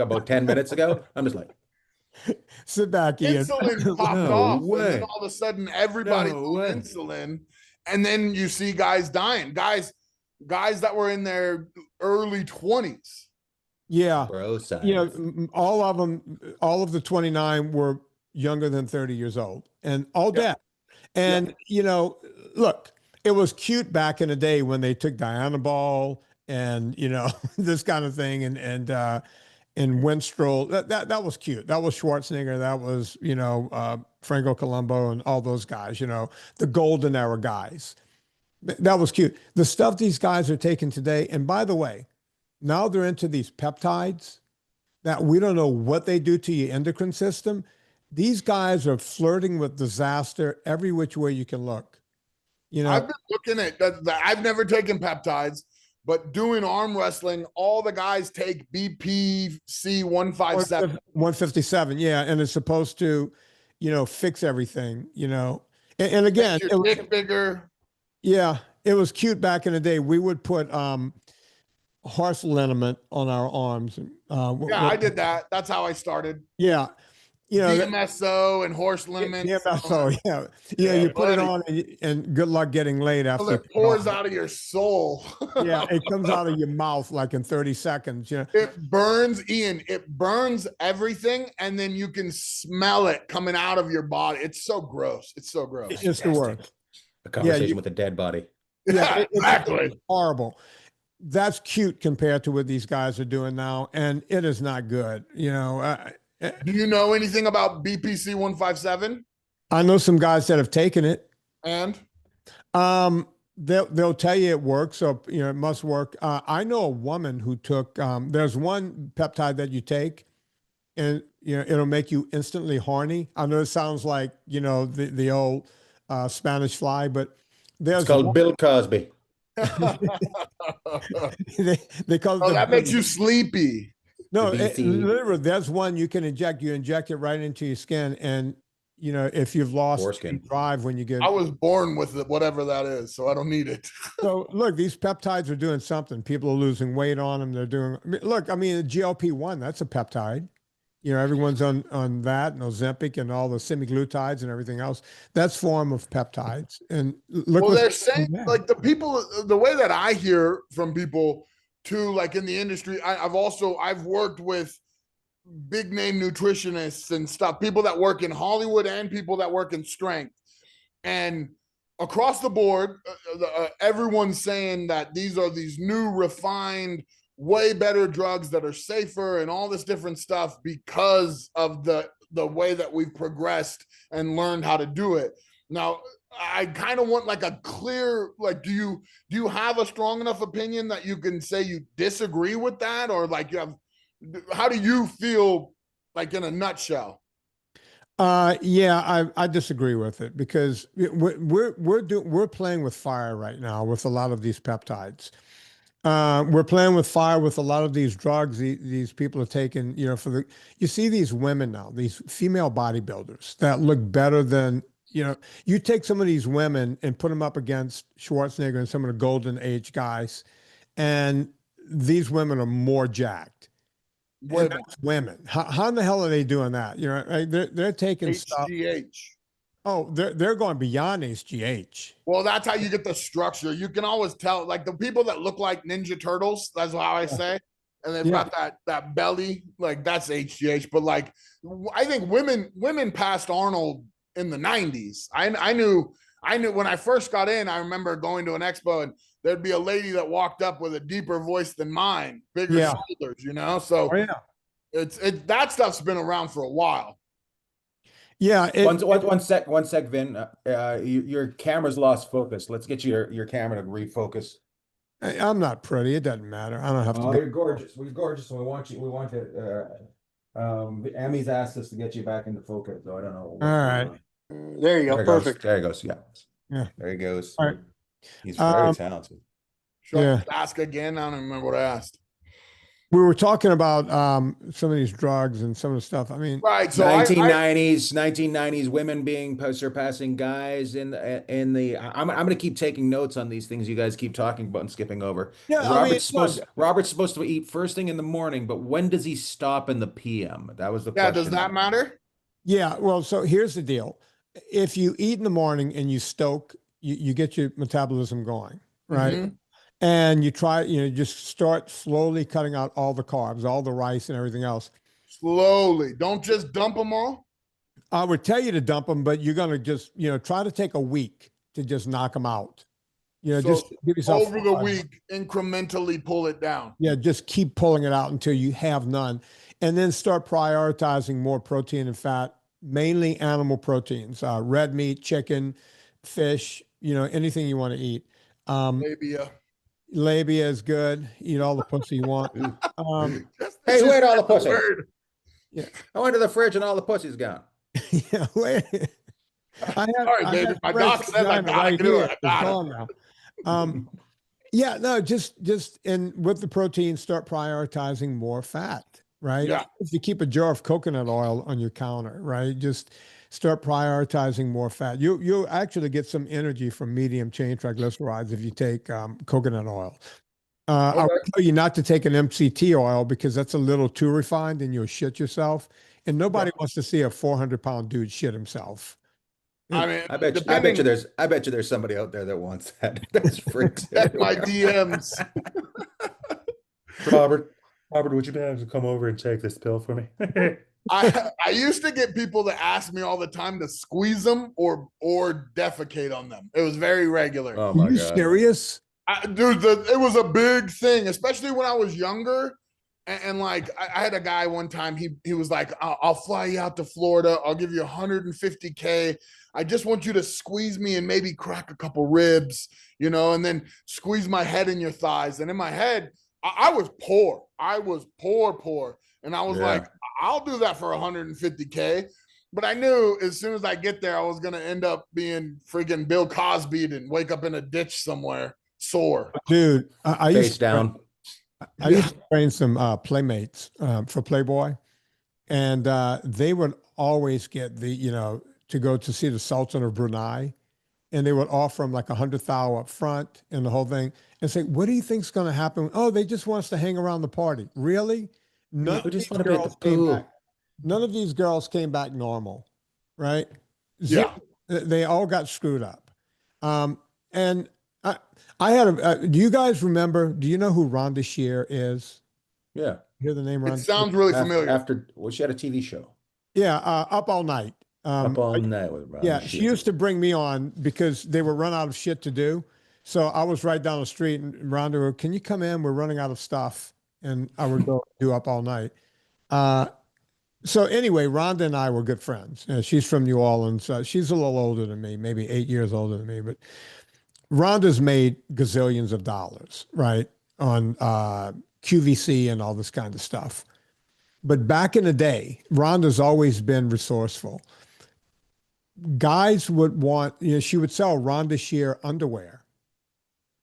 about 10 minutes ago. I'm just like, sit back, Ian. Insulin popped off, and then all of a sudden everybody's on insulin, and then you see guys dying, guys that were in their early 20s. Yeah, bro, science. all of the 29 were younger than 30 years old, and all dead. And look, it was cute back in the day when they took Dianabol and this kind of thing, and Winstrol. That was cute. That was Schwarzenegger. That was Franco Columbo and all those guys. The golden era guys. That was cute. The stuff these guys are taking today, and by the way, now they're into these peptides that we don't know what they do to your endocrine system. These guys are flirting with disaster every which way you can look. I've been looking at that. I've never taken peptides, but doing arm wrestling, all the guys take BPC 157. 157, yeah, and it's supposed to, fix everything. And again, make your dick bigger. Yeah, it was cute back in the day. We would put horse liniment on our arms. I did that. That's how I started. Yeah. DMSO and horse liniment. DMSO, yeah. You put it on and good luck getting laid after. It pours out of your soul. Yeah, it comes out of your mouth like in 30 seconds. It burns, Ian. It burns everything, and then you can smell it coming out of your body. It's so gross. It's so gross. It's the worst. A conversation with a dead body. Yeah, exactly. It's horrible. That's cute compared to what these guys are doing now, and it is not good. Do you know anything about BPC 157? I know some guys that have taken it, and they'll tell you it works, so it must work. I know a woman who took. There's one peptide that you take, and it'll make you instantly horny. I know it sounds like the old Spanish fly, but it's called Bill Cosby. they call it that makes you sleepy. No, literally, there's one you can inject. You inject it right into your skin, and if you've lost drive when you get. I was born with it, whatever that is, so I don't need it. So look, these peptides are doing something. People are losing weight on them. They're doing. Look, GLP-1, that's a peptide. Everyone's on that and Ozempic and all the semaglutides and everything else. That's form of peptides. And look, well, they're saying like the way that I hear from people too, like in the industry, I've worked with big name nutritionists and stuff, people that work in Hollywood and people that work in strength. And across the board, everyone's saying that these are these new refined, way better drugs that are safer and all this different stuff because of the way that we've progressed and learned how to do it. Now, I kind of want like a clear, like, do you have a strong enough opinion that you can say you disagree with that, or like you have, how do you feel, like in a nutshell? Yeah, I disagree with it because we're playing with fire right now with a lot of these peptides. We're playing with fire with a lot of these drugs. These people are taking, you see these women now, these female bodybuilders that look better than, you take some of these women and put them up against Schwarzenegger and some of the golden age guys, and these women are more jacked. And that's women. How in the hell are they doing that? They're taking stuff. HGH. Oh, they're going beyond HGH. Well, that's how you get the structure. You can always tell, like the people that look like Ninja Turtles, that's how I say, and they've got that belly, like that's HGH. But like, I think women passed Arnold in the 90s. I knew when I first got in, I remember going to an expo and there'd be a lady that walked up with a deeper voice than mine, bigger shoulders, So it's that stuff's been around for a while. Yeah. One sec, Vin. Your camera's lost focus. Let's get your camera to refocus. I'm not pretty. It doesn't matter. I don't have to. You're gorgeous. We're gorgeous. And we want to. Emmy's asked us to get you back into focus, so I don't know. All right. There you go. Perfect. There he goes. Yeah. There he goes. All right. He's very talented. Ask again. I don't remember what I asked. We were talking about some of these drugs and some of the stuff. I mean, right. So 1990s women being surpassing guys in the. I'm going to keep taking notes on these things you guys keep talking about and skipping over. Yeah, Robert's supposed to eat first thing in the morning, but when does he stop in the PM? That was the question. Does that matter? Yeah. Well, so here's the deal. If you eat in the morning and you stoke, you get your metabolism going, right? Mm-hmm. And you try, just start slowly cutting out all the carbs, all the rice and everything else. Slowly. Don't just dump them all. I would tell you to dump them, but you're going to just, try to take a week to just knock them out. So just give yourself over the week, incrementally pull it down. Yeah, just keep pulling it out until you have none. And then start prioritizing more protein and fat, mainly animal proteins, red meat, chicken, fish, anything you want to eat. Labia is good. Eat all the pussy you want. Hey, where'd all the pussy? Yeah, I went to the fridge and all the pussy's gone. Yeah, wait. Sorry, baby. My doc said I gotta do it. It's gone now. Yeah, no, just and with the protein, start prioritizing more fat, right? Yeah. If you keep a jar of coconut oil on your counter, right? Just start prioritizing more fat. You'll actually get some energy from medium chain triglycerides if you take coconut oil. I would tell you not to take an MCT oil because that's a little too refined and you'll shit yourself. And nobody wants to see a 400-pound dude shit himself. I mean, I bet you there's somebody out there that wants that. That's freaks. Check my DMs. Robert, would you be able to come over and take this pill for me? I used to get people to ask me all the time to squeeze them or defecate on them. It was very regular. Oh my God. Are you serious? Dude, it was a big thing, especially when I was younger. And like, I had a guy one time, he was like, I'll fly you out to Florida. I'll give you $150K. I just want you to squeeze me and maybe crack a couple ribs, and then squeeze my head in your thighs. And in my head, I was poor. I was poor. And I was like, I'll do that for $150K. But I knew as soon as I get there, I was going to end up being freaking Bill Cosby and wake up in a ditch somewhere sore. Dude, I used to train some playmates for Playboy. And they would always get to go to see the Sultan of Brunei. And they would offer them like 100,000 up front and the whole thing. And say, what do you think's going to happen? Oh, they just want us to hang around the party. Really? None of these girls came back normal, right? Yeah. They all got screwed up. And I had do you guys remember, do you know who Rhonda Shear is? Yeah. hear the name It Ronda? sounds really familiar. Well, she had a TV show. Yeah, Up All Night. Up All Night with Ronda Yeah, she used to bring me on because they were run out of shit to do. So I was right down the street, and Rhonda would, can you come in? We're running out of stuff. And I would go do Up All Night. So anyway, Rhonda and I were good friends. She's from New Orleans. She's a little older than me, maybe 8 years older than me. But Rhonda's made gazillions of dollars, right, on QVC and all this kind of stuff. But back in the day, Rhonda's always been resourceful. Guys would want, she would sell Rhonda Shear underwear,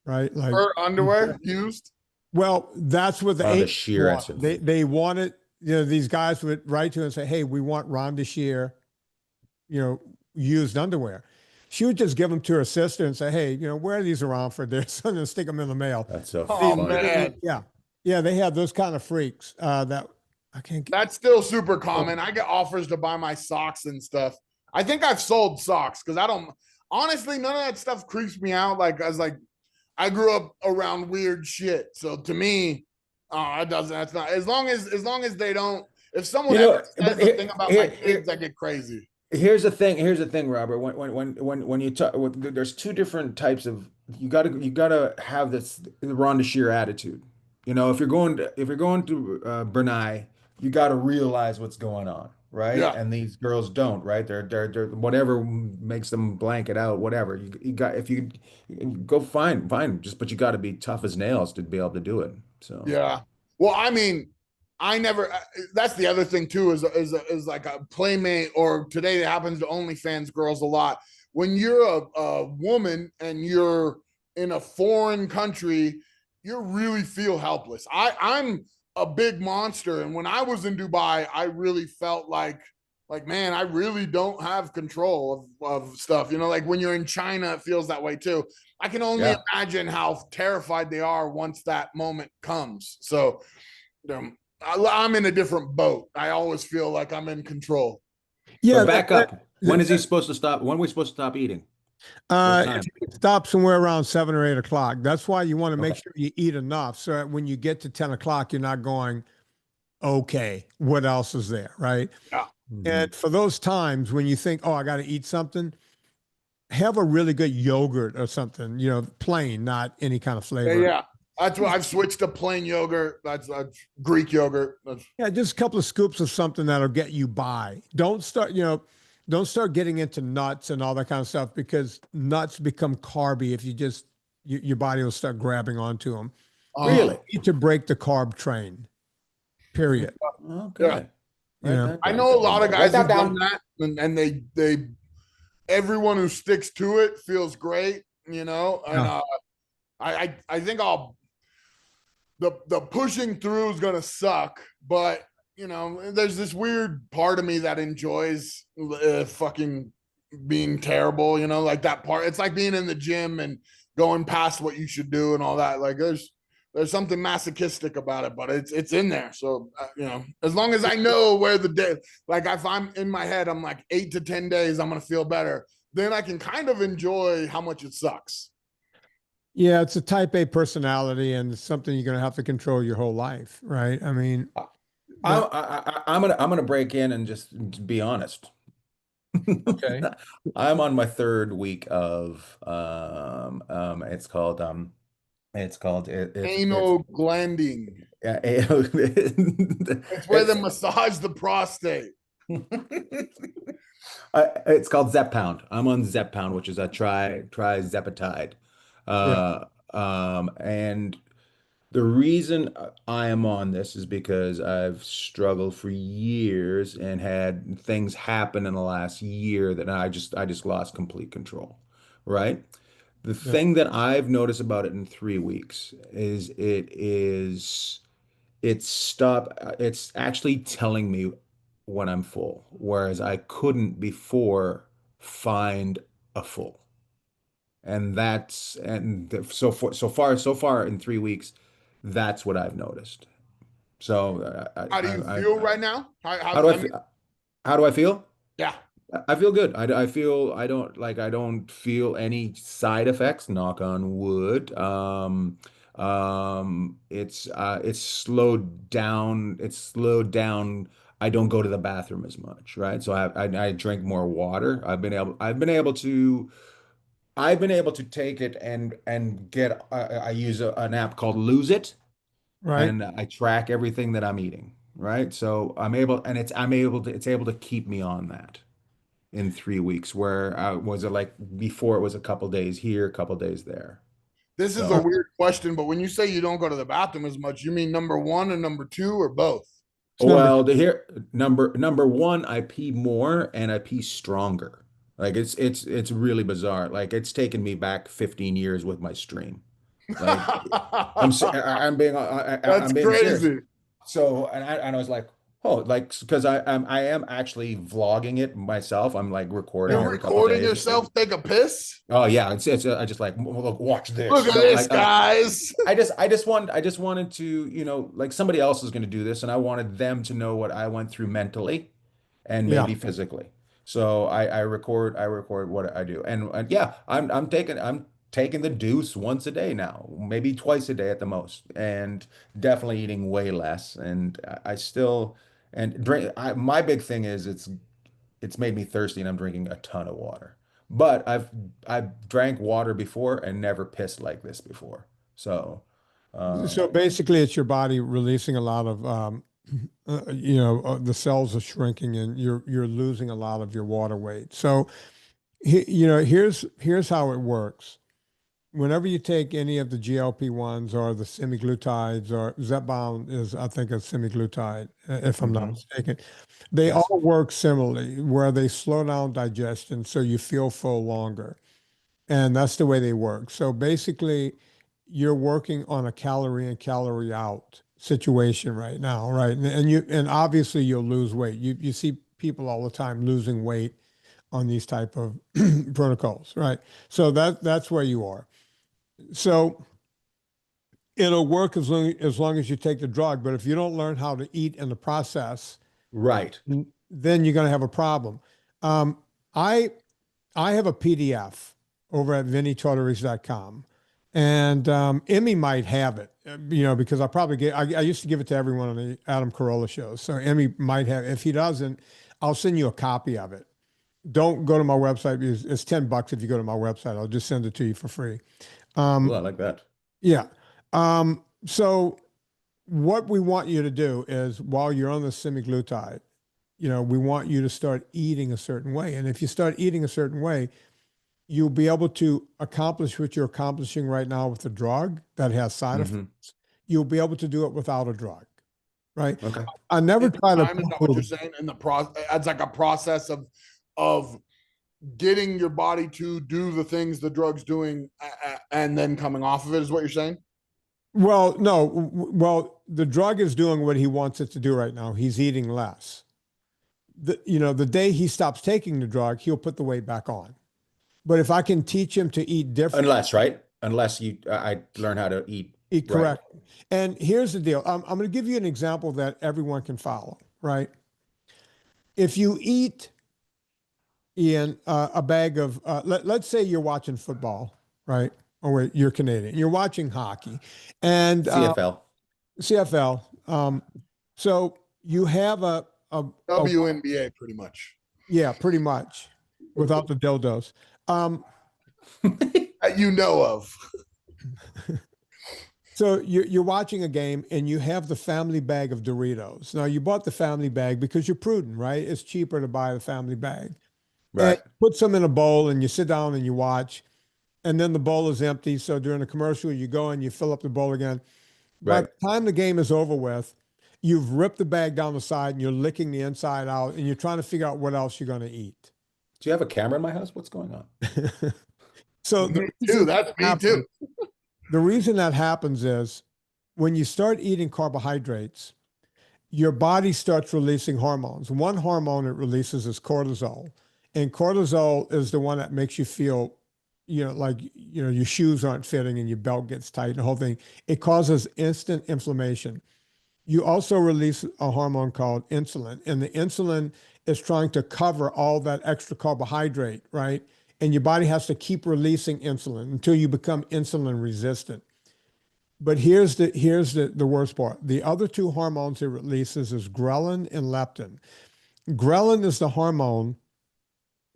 right? Like her underwear used. Well, that's what the Rhonda agents Shear. want. They wanted, these guys would write to her and say, "Hey, we want Rhonda Shear, used underwear." She would just give them to her sister and say, "Hey, wear these around for this," and then stick them in the mail. That's so Oh funny. man, yeah, they have those kind of freaks. That I can't. That's still super common. I get offers to buy my socks and stuff. I think I've sold socks because I don't. Honestly, none of that stuff creeps me out. Like I grew up around weird shit, so to me, it doesn't. That's not as long as they don't. If someone ever says the thing about my kids, I get crazy. Here's the thing, Robert. When you talk, there's two different types of. You gotta have the Rhonda Shear attitude. If you're going to Brunei, you gotta realize what's going on, right? Yeah. And these girls don't, right? They're whatever makes them blank it out, whatever. You got if you go fine, but you got to be tough as nails to be able to do it. So yeah. Well, I mean, I never. That's the other thing too. Is like a playmate, or today it happens to OnlyFans girls a lot. When you're a woman and you're in a foreign country, you really feel helpless. I'm a big monster, and when I was in Dubai, I really felt like man, I really don't have control of stuff. Like when you're in China, it feels that way too. I can only imagine how terrified they are once that moment comes. So I'm in a different boat. I always feel like I'm in control. Yeah, so back up. When is he supposed to stop? When are we supposed to stop eating? Stop somewhere around 7 or 8 o'clock. That's why you want to make sure you eat enough, so that when you get to 10 o'clock, you're not going, okay, what else is there, right? Yeah. And for those times when you think, oh, I got to eat something, have a really good yogurt or something, plain, not any kind of flavor. Yeah. That's what I've switched to plain yogurt. That's Greek yogurt. Just a couple of scoops of something that'll get you by. Don't start getting into nuts and all that kind of stuff, because nuts become carby if you just, your body will start grabbing onto them. Really? You need to break the carb train, period. Okay. Yeah. I know a lot of guys have done that, and they everyone who sticks to it feels great, and I think the pushing through is gonna suck, but there's this weird part of me that enjoys fucking being terrible, like that part. It's like being in the gym and going past what you should do and all that. Like there's something masochistic about it, but it's in there. So as long as I know where the day, like if I'm in my head, I'm like 8 to 10 days, I'm gonna feel better. Then I can kind of enjoy how much it sucks. Yeah, it's a type A personality, and it's something you're gonna have to control your whole life, right? I mean, I'm gonna break in and just be honest. okay. I'm on my third week of it's called anal glanding. Yeah, it's where they massage the prostate. It's called Zepbound. I'm on Zepbound, which is a trizepatide. And the reason I am on this is because I've struggled for years and had things happen in the last year that I just lost complete control, right? The thing that I've noticed about it in 3 weeks is it's actually telling me when I'm full, whereas I couldn't before find a full. And so far in 3 weeks, that's what I've noticed. So how do you feel right now? How do I feel? Yeah. I feel good. I don't feel any side effects, knock on wood. It's slowed down. It's slowed down. I don't go to the bathroom as much, right? So I drink more water. I've been able to take it and get I use an app called Lose It, Right. and I track everything that I'm eating, right? So it's able to keep me on that in 3 weeks, where I was it like before it was a couple days here, a couple days there. This is a So weird question, but when you say you don't go to the bathroom as much, you mean number one and number two or both? It's number. well, number one, I pee more and I pee stronger. Like it's really bizarre. Like it's taken me back 15 years with my stream. Like That's I'm being serious. crazy. So and I was like, oh, like because I am actually vlogging it myself. I'm like recording You're every couple recording days. yourself take a piss? Oh yeah, it's I just like look, watch this. Look at But this, like guys. I just wanted to, like somebody else is going to do this, and I wanted them to know what I went through mentally and Yeah. maybe physically. So I record what I do, and yeah, I'm taking the deuce once a day now, maybe twice a day at the most, and definitely eating way less. And I still and drink. My big thing is it's made me thirsty, and I'm drinking a ton of water. But I've drank water before and never pissed like this before. So, So basically, it's your body releasing a lot of, the cells are shrinking and you're losing a lot of your water weight. So, here's how it works. Whenever you take any of the GLP-1s or the semaglutides, or Zepbound is, I think, a semaglutide, if I'm not mhm, mistaken, they yes, all work similarly, where they slow down digestion so you feel full longer. And that's the way they work. So basically, you're working on a calorie in, calorie out situation right now, right? And obviously you'll lose weight. You see people all the time losing weight on these type of protocols, right? So that's where you are. So it'll work as long as you take the drug, but if you don't learn how to eat in the process, right. then you're going to have a problem. Um, I I have a PDF over at vinnietortorich.com. And Emmy might have it, because I used to give it to everyone on the Adam Carolla shows. So Emmy might have, if he doesn't, I'll send you a copy of it. Don't go to my website because it's $10 if you go to my website. I'll just send it to you for free. Well, Um, I like that. yeah. So what we want you to do is while you're on the semaglutide, we want you to start eating a certain way. And if you start eating a certain way, you'll be able to accomplish what you're accomplishing right now with a drug that has side Hmm. effects. You'll be able to do it without a drug, right? Okay. I never In try to time, is that what you're poo-poo. saying? In the process, it's like a process of getting your body to do the things the drug's doing, and then coming off of it. Is what you're saying? Well, no. Well, the drug is doing what he wants it to do right now. He's eating less. The day he stops taking the drug, he'll put the weight back on. But if I can teach him to eat different, Unless, right? Unless I learn how to eat eat right. correct. And here's the deal. I'm going to give you an example that everyone can follow, right? If you eat, Ian, a bag of, let's say you're watching football, right? Oh, wait, you're Canadian. You're watching hockey and CFL. CFL. So you have a WNBA, pretty much. yeah, pretty much without the dildos. Um, That you know of. So you're watching a game and you have the family bag of Doritos. Now you bought the family bag because you're prudent, right? It's cheaper to buy the family bag. And Right. put some in a bowl and you sit down and you watch, and then the bowl is empty. So during the commercial, you go and you fill up the bowl again. By Right. the time the game is over with, you've ripped the bag down the side and you're licking the inside out and you're trying to figure out what else you're going to eat. Do you have a camera in my house? What's going on? So Me too. That's me too. the reason that happens is when you start eating carbohydrates, your body starts releasing hormones. One hormone it releases is cortisol. And cortisol is the one that makes you feel, like, your shoes aren't fitting and your belt gets tight and the whole thing. It causes instant inflammation. You also release a hormone called insulin, and the insulin is trying to cover all that extra carbohydrate, right? And your body has to keep releasing insulin until you become insulin resistant. But here's the worst part. The other two hormones it releases is ghrelin and leptin. Ghrelin is the hormone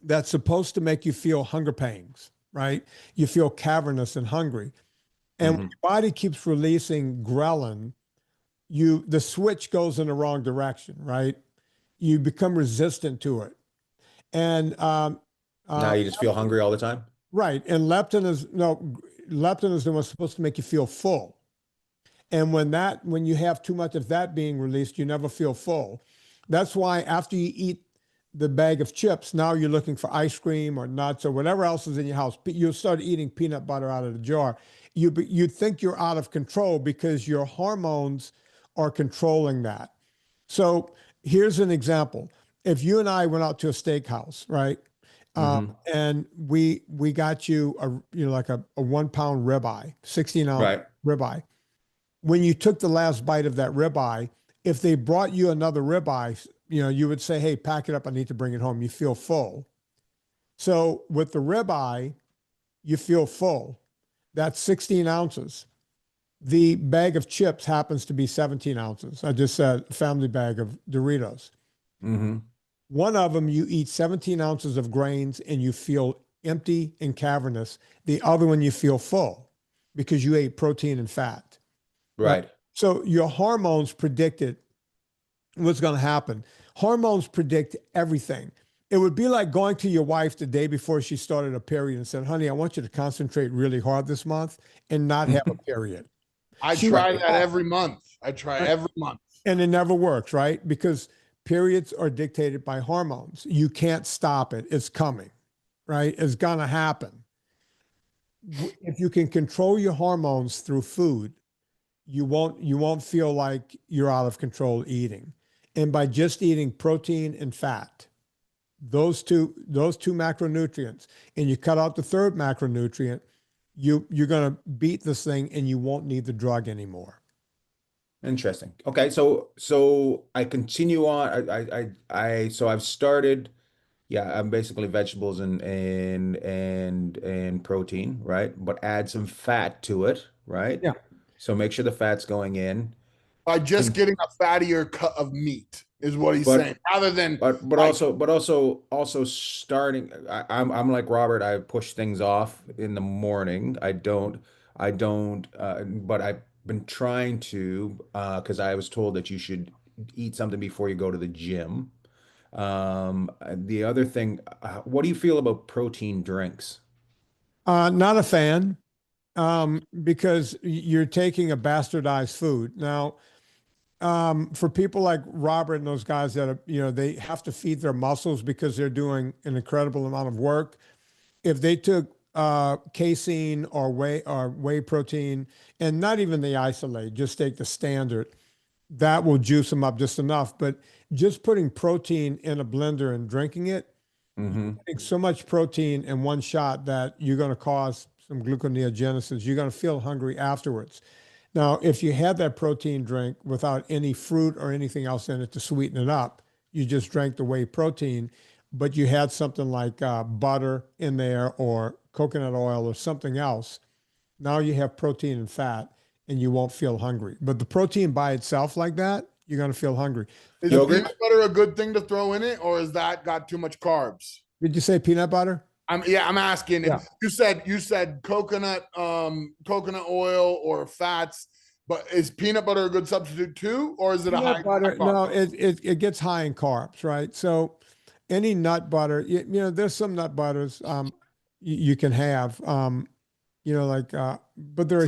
that's supposed to make you feel hunger pangs, right? You feel cavernous and hungry. And when your body keeps releasing ghrelin, the switch goes in the wrong direction, right? You become resistant to it. And Now you just feel hungry all the time. right. And leptin is the one supposed to make you feel full. And when you have too much of that being released, you never feel full. That's why after you eat the bag of chips, now you're looking for ice cream or nuts or whatever else is in your house. You'll start eating peanut butter out of the jar. You think you're out of control because your hormones are controlling that. So here's an example. If you and I went out to a steakhouse, right? And we got you like a 1 pound ribeye, 16-ounce ribeye. When you took the last bite of that ribeye, if they brought you another ribeye, you would say, hey, pack it up. I need to bring it home. You feel full. So with the ribeye, you feel full. That's 16 ounces. The bag of chips happens to be 17 ounces. I just said family bag of Doritos. One of them, you eat 17 ounces of grains and you feel empty and cavernous. The other one, you feel full because you ate protein and fat. Right. So your hormones predicted what's going to happen. Hormones predict everything. It would be like going to your wife the day before she started a period and said, honey, I want you to concentrate really hard this month and not have a period. I try that every month. I try every month. And it never works, right? Because periods are dictated by hormones. You can't stop it. It's coming, right? It's going to happen. If you can control your hormones through food, you won't feel like you're out of control eating. And by just eating protein and fat, those two macronutrients, and you cut out the third macronutrient, you're going to beat this thing and you won't need the drug anymore. Interesting. Okay, so I continue on. So I've started. Yeah, I'm basically vegetables and protein, right? But add some fat to it, right? Yeah. So make sure the fat's going in. By just getting a fattier cut of meat is what he's saying, rather than also starting. I'm like Robert. I push things off in the morning. I don't. But I've been trying to because I was told that you should eat something before you go to the gym. The other thing, what do you feel about protein drinks? Not a fan, because you're taking a bastardized food. Now, for people like Robert and those guys that are, they have to feed their muscles because they're doing an incredible amount of work. If they took casein or whey protein, and not even the isolate, just take the standard, that will juice them up just enough. But just putting protein in a blender and drinking it, getting so much protein in one shot that you're going to cause some gluconeogenesis. You're going to feel hungry afterwards. Now, if you had that protein drink without any fruit or anything else in it to sweeten it up, you just drank the whey protein, but you had something like butter in there or coconut oil or something else. Now you have protein and fat and you won't feel hungry. But the protein by itself like that, you're going to feel hungry. Is peanut butter a good thing to throw in it, or is that got too much carbs? Did you say peanut butter? I'm asking. Yeah. You said coconut oil or fats, but is peanut butter a good substitute too, or is it peanut high butter? carb? No, it gets high in carbs, right? So any nut butter, there's some nut butters you can have, but they're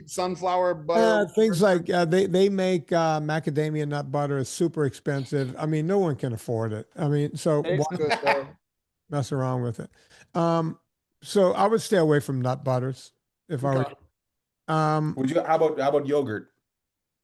sunflower butter. Things like they make macadamia nut butter is super expensive. I mean, no one can afford it. I mean, so why mess around with it? So I would stay away from nut butters if I were. Would you? How about yogurt?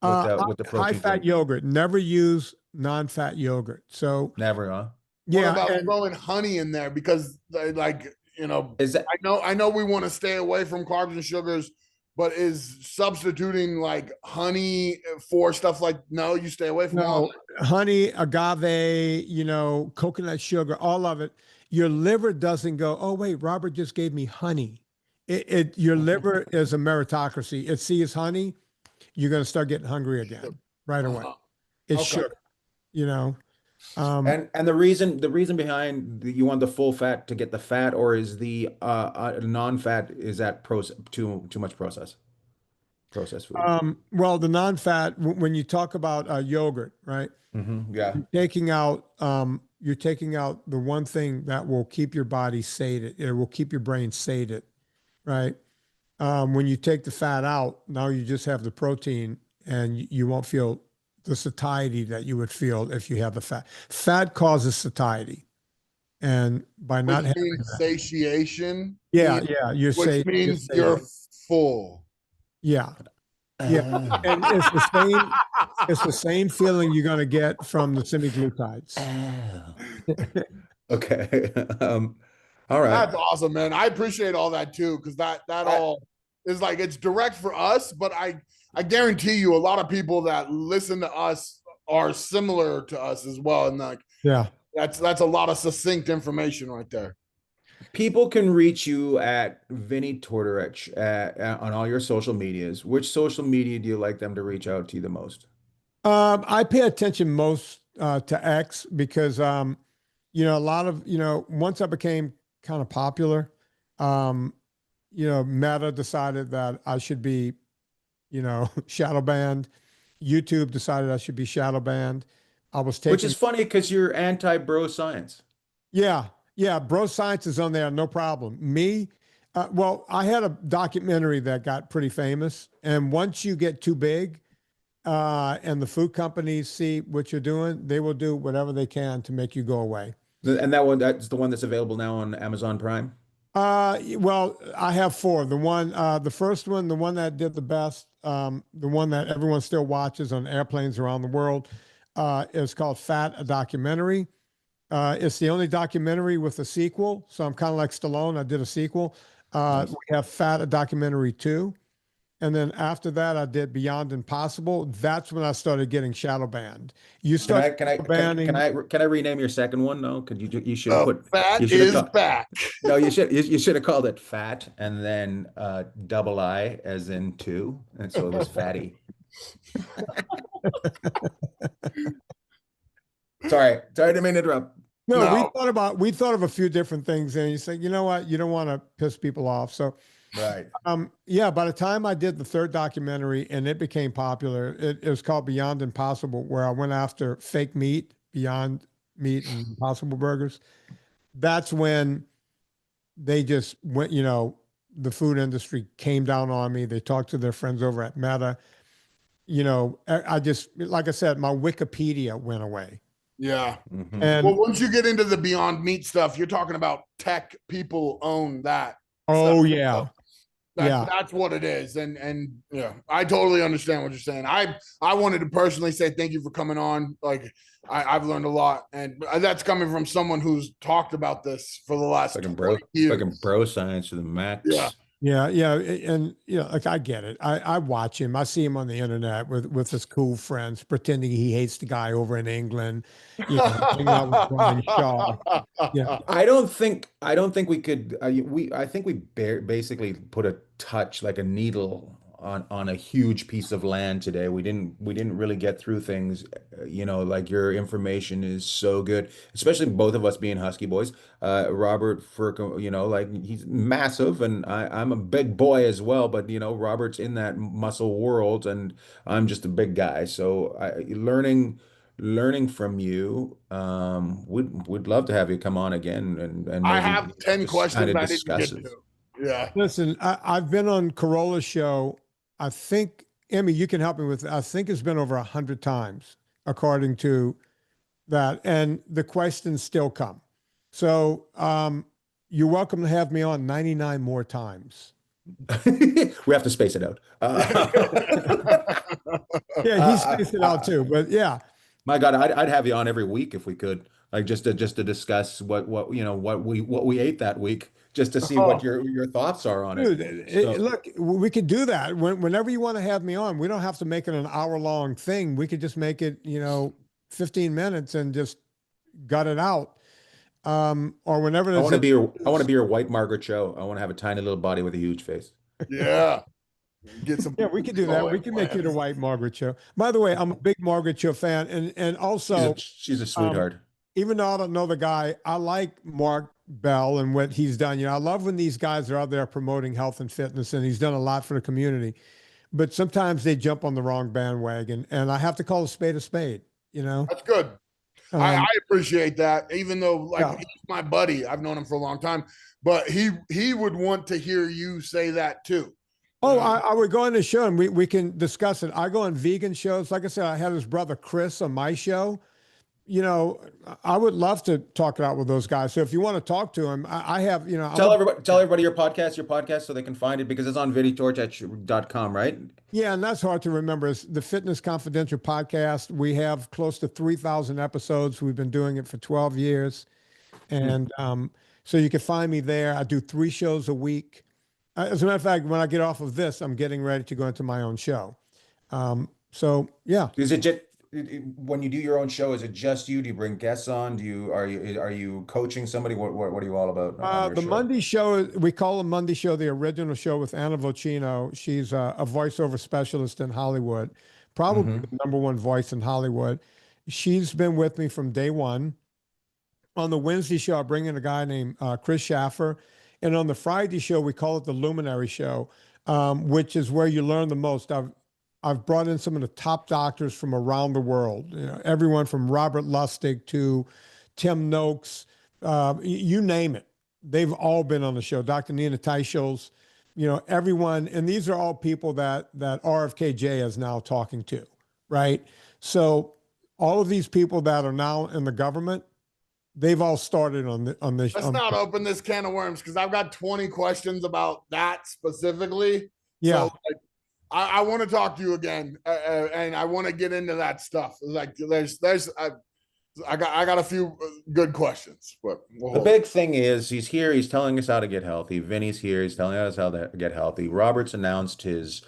With the protein high fat yogurt. Never use non-fat yogurt. So never, huh? Yeah. What about throwing honey in there? Because I know we want to stay away from carbs and sugars, but is substituting like honey for stuff like, no, you stay away from all honey, agave, coconut sugar, all of it. Your liver doesn't go, oh wait, Robert just gave me honey. your liver is a meritocracy. It sees honey, you're going to start getting hungry again right away. It's Okay. sugar, you know. And the reason behind you want the full fat to get the fat, or is the non-fat, is that too much processed food? Well, the non-fat, when you talk about yogurt, right? Yeah. You're taking out the one thing that will keep your body sated. It will keep your brain sated, right? When you take the fat out, now you just have the protein, and you won't feel the satiety that you would feel if you have the fat. Fat causes satiety, and by not Which having means that, satiation. yeah, Ian, yeah, which means you're full. yeah, yeah, and it's the same feeling you're going to get from the semaglutides. Okay. All right. That's awesome, man. I appreciate all that too, because that all is like, it's direct for us, but I guarantee you a lot of people that listen to us are similar to us as well. And like, Yeah. that's a lot of succinct information right there. People can reach you at Vinnie Tortorich on all your social medias. Which social media do you like them to reach out to you the most? I pay attention most to X because a lot of once I became kind of popular, Meta decided that I should be, shadow banned. YouTube decided I should be shadow banned. I was Which taking, is funny because you're anti-bro science. yeah, yeah, bro science is on there, no problem. Me, well, I had a documentary that got pretty famous, and once you get too big, and the food companies see what you're doing, they will do whatever they can to make you go away. And that's the one that's available now on Amazon Prime. Well, I have four. The first one, the one that did the best, the one that everyone still watches on airplanes around the world, is called Fat, a Documentary. It's the only documentary with a sequel. So I'm kind of like Stallone. I did a sequel. Nice. We have Fat, a Documentary 2. And then after that, I did Beyond Impossible. That's when I started getting shadow banned. You start banning. Can I rename your second one? No, could you should have put Fat you should have is back. No, you should have called it Fat and then double I as in two, and so it was Fatty. Sorry, to interrupt. No, No. we thought of a few different things, and you say, you know what, you don't want to piss people off. So Right. yeah, by the time I did the third documentary and it became popular, it was called Beyond Impossible, where I went after fake meat, Beyond Meat and Impossible Burgers. That's when they just went, the food industry came down on me. They talked to their friends over at Meta. I just, like I said, my Wikipedia went away. Yeah. Mhm. And Well, once you get into the Beyond Meat stuff, you're talking about tech people own that. oh stuff. yeah, That's what it is. And yeah, I totally understand what you're saying. I wanted to personally say thank you for coming on. Like I've learned a lot, and that's coming from someone who's talked about this for the last Fucking 20 years. bro science to the max. Yeah. yeah, and like I get it. I watch him. I see him on the internet with his cool friends, pretending he hates the guy over in England. Hanging out with Brian Shaw. Yeah. I don't think we could. I think we basically put a touch, like a needle, on a huge piece of land today. We didn't really get through things. Like your information is so good, especially both of us being Husky boys. Robert Furco, like he's massive, and I'm a big boy as well. But Robert's in that muscle world, and I'm just a big guy. So learning from you. Would love to have you come on again and I maybe have 10 just questions kind of I didn't get discuss to. it. Yeah. Listen, I've been on Corolla's show. I think, Emmy, you can help me with. I think it's been over 100 times, according to that, and the questions still come. So you're welcome to have me on 99 more times. We have to space it out. Yeah, he spaced it out too, but yeah. My God, I'd have you on every week if we could, like just to discuss what we ate that week, just to see what your thoughts are on it. Dude, look, we could do that whenever you want to have me on. We don't have to make it an hour-long thing. We could just make it, 15 minutes and just gut it out. or whenever I want to be your white Margaret Cho. I want to have a tiny little body with a huge face. Yeah. Get some. Yeah, we can do that. We can make you the white Margaret Cho. By the way, I'm a big Margaret Cho fan, and also She's a sweetheart. Even though I don't know the guy, I like Mark Bell and what he's done. I love when these guys are out there promoting health and fitness, and he's done a lot for the community. But sometimes they jump on the wrong bandwagon, and I have to call a spade a spade. That's good. I appreciate that, even though he's my buddy. I've known him for a long time, but he would want to hear you say that too. Oh, I would go on the show and we can discuss it. I go on vegan shows. Like I said, I had his brother Chris on my show. I would love to talk it out with those guys. So if you want to talk to him, I have, tell everybody your podcast so they can find it, because it's on VinnieTortorich.com, right? Yeah, and that's hard to remember. It's the Fitness Confidential podcast. We have close to 3,000 episodes. We've been doing it for 12 years. And so you can find me there. I do 3 shows a week. As a matter of fact, when I get off of this, I'm getting ready to go into my own show. So yeah. Is it when you do your own show? Is it just you? Do you bring guests on? Are you coaching somebody? What are you all about? The show? Monday show, we call the Monday show the original show with Anna Vocino. She's a voiceover specialist in Hollywood, probably the #1 voice in Hollywood. She's been with me from day one. On the Wednesday show, I bring in a guy named Chris Schaffer. And on the Friday show, we call it the Luminary Show, which is where you learn the most. I've brought in some of the top doctors from around the world. Everyone from Robert Lustig to Tim Noakes, you name it. They've all been on the show. Dr. Nina Teicholz, everyone. And these are all people that RFKJ is now talking to, right? So all of these people that are now in the government, they've all started on this. Let's not open this can of worms, because I've got 20 questions about that specifically. Yeah. So, I want to talk to you again, and I want to get into that stuff. I got a few good questions, but the big thing is he's here. He's telling us how to get healthy. Vinny's here. He's telling us how to get healthy. Robert's announced his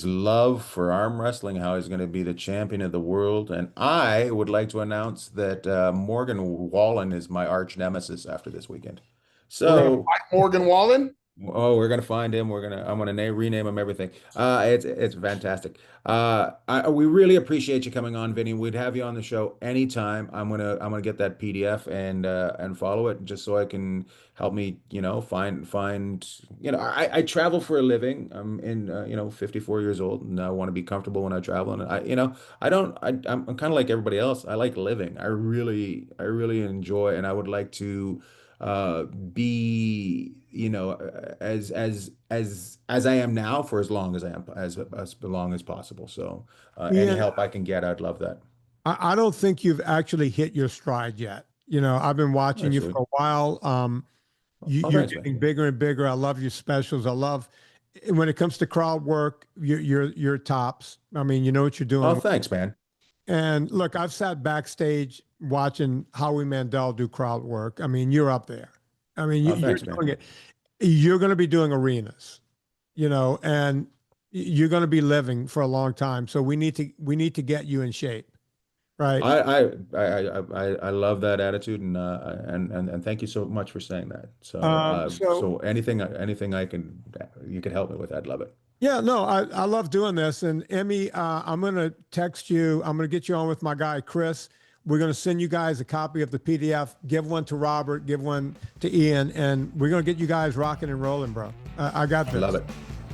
love for arm wrestling, how he's going to be the champion of the world. And I would like to announce that Morgan Wallen is my arch nemesis after this weekend. So Morgan Wallen? Oh, we're gonna find him. I'm gonna rename him everything. It's fantastic. We really appreciate you coming on, Vinny. We'd have you on the show anytime. I'm gonna get that PDF and follow it, just so I can help me, find. I travel for a living. I'm 54 years old, and I want to be comfortable when I travel. And I'm kind of like everybody else. I like living. I really enjoy, and I would like to be as I am now for as long as I am, as long as possible. So any help I can get, I'd love that. I don't think you've actually hit your stride yet. I've been watching you for a while. You're getting bigger and bigger. I love your specials. I love when it comes to crowd work, you're tops. I mean, you know what you're doing. Oh, thanks, man. And look, I've sat backstage watching Howie Mandel do crowd work. I mean, you're up there. I mean, you're doing it. You're going to be doing arenas, and you're going to be living for a long time. So we need to get you in shape, right? I love that attitude, and thank you so much for saying that. So anything you can help me with, I'd love it. Yeah, no, I love doing this. And Emmy, I'm going to text you. I'm going to get you on with my guy, Chris. We're going to send you guys a copy of the PDF. Give one to Robert, give one to Ian, and we're going to get you guys rocking and rolling, bro. I got this. I love it.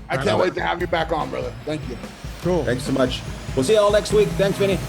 I can't wait to have you back on, brother. Thank you. Cool. Thanks so much. We'll see you all next week. Thanks, Vinny.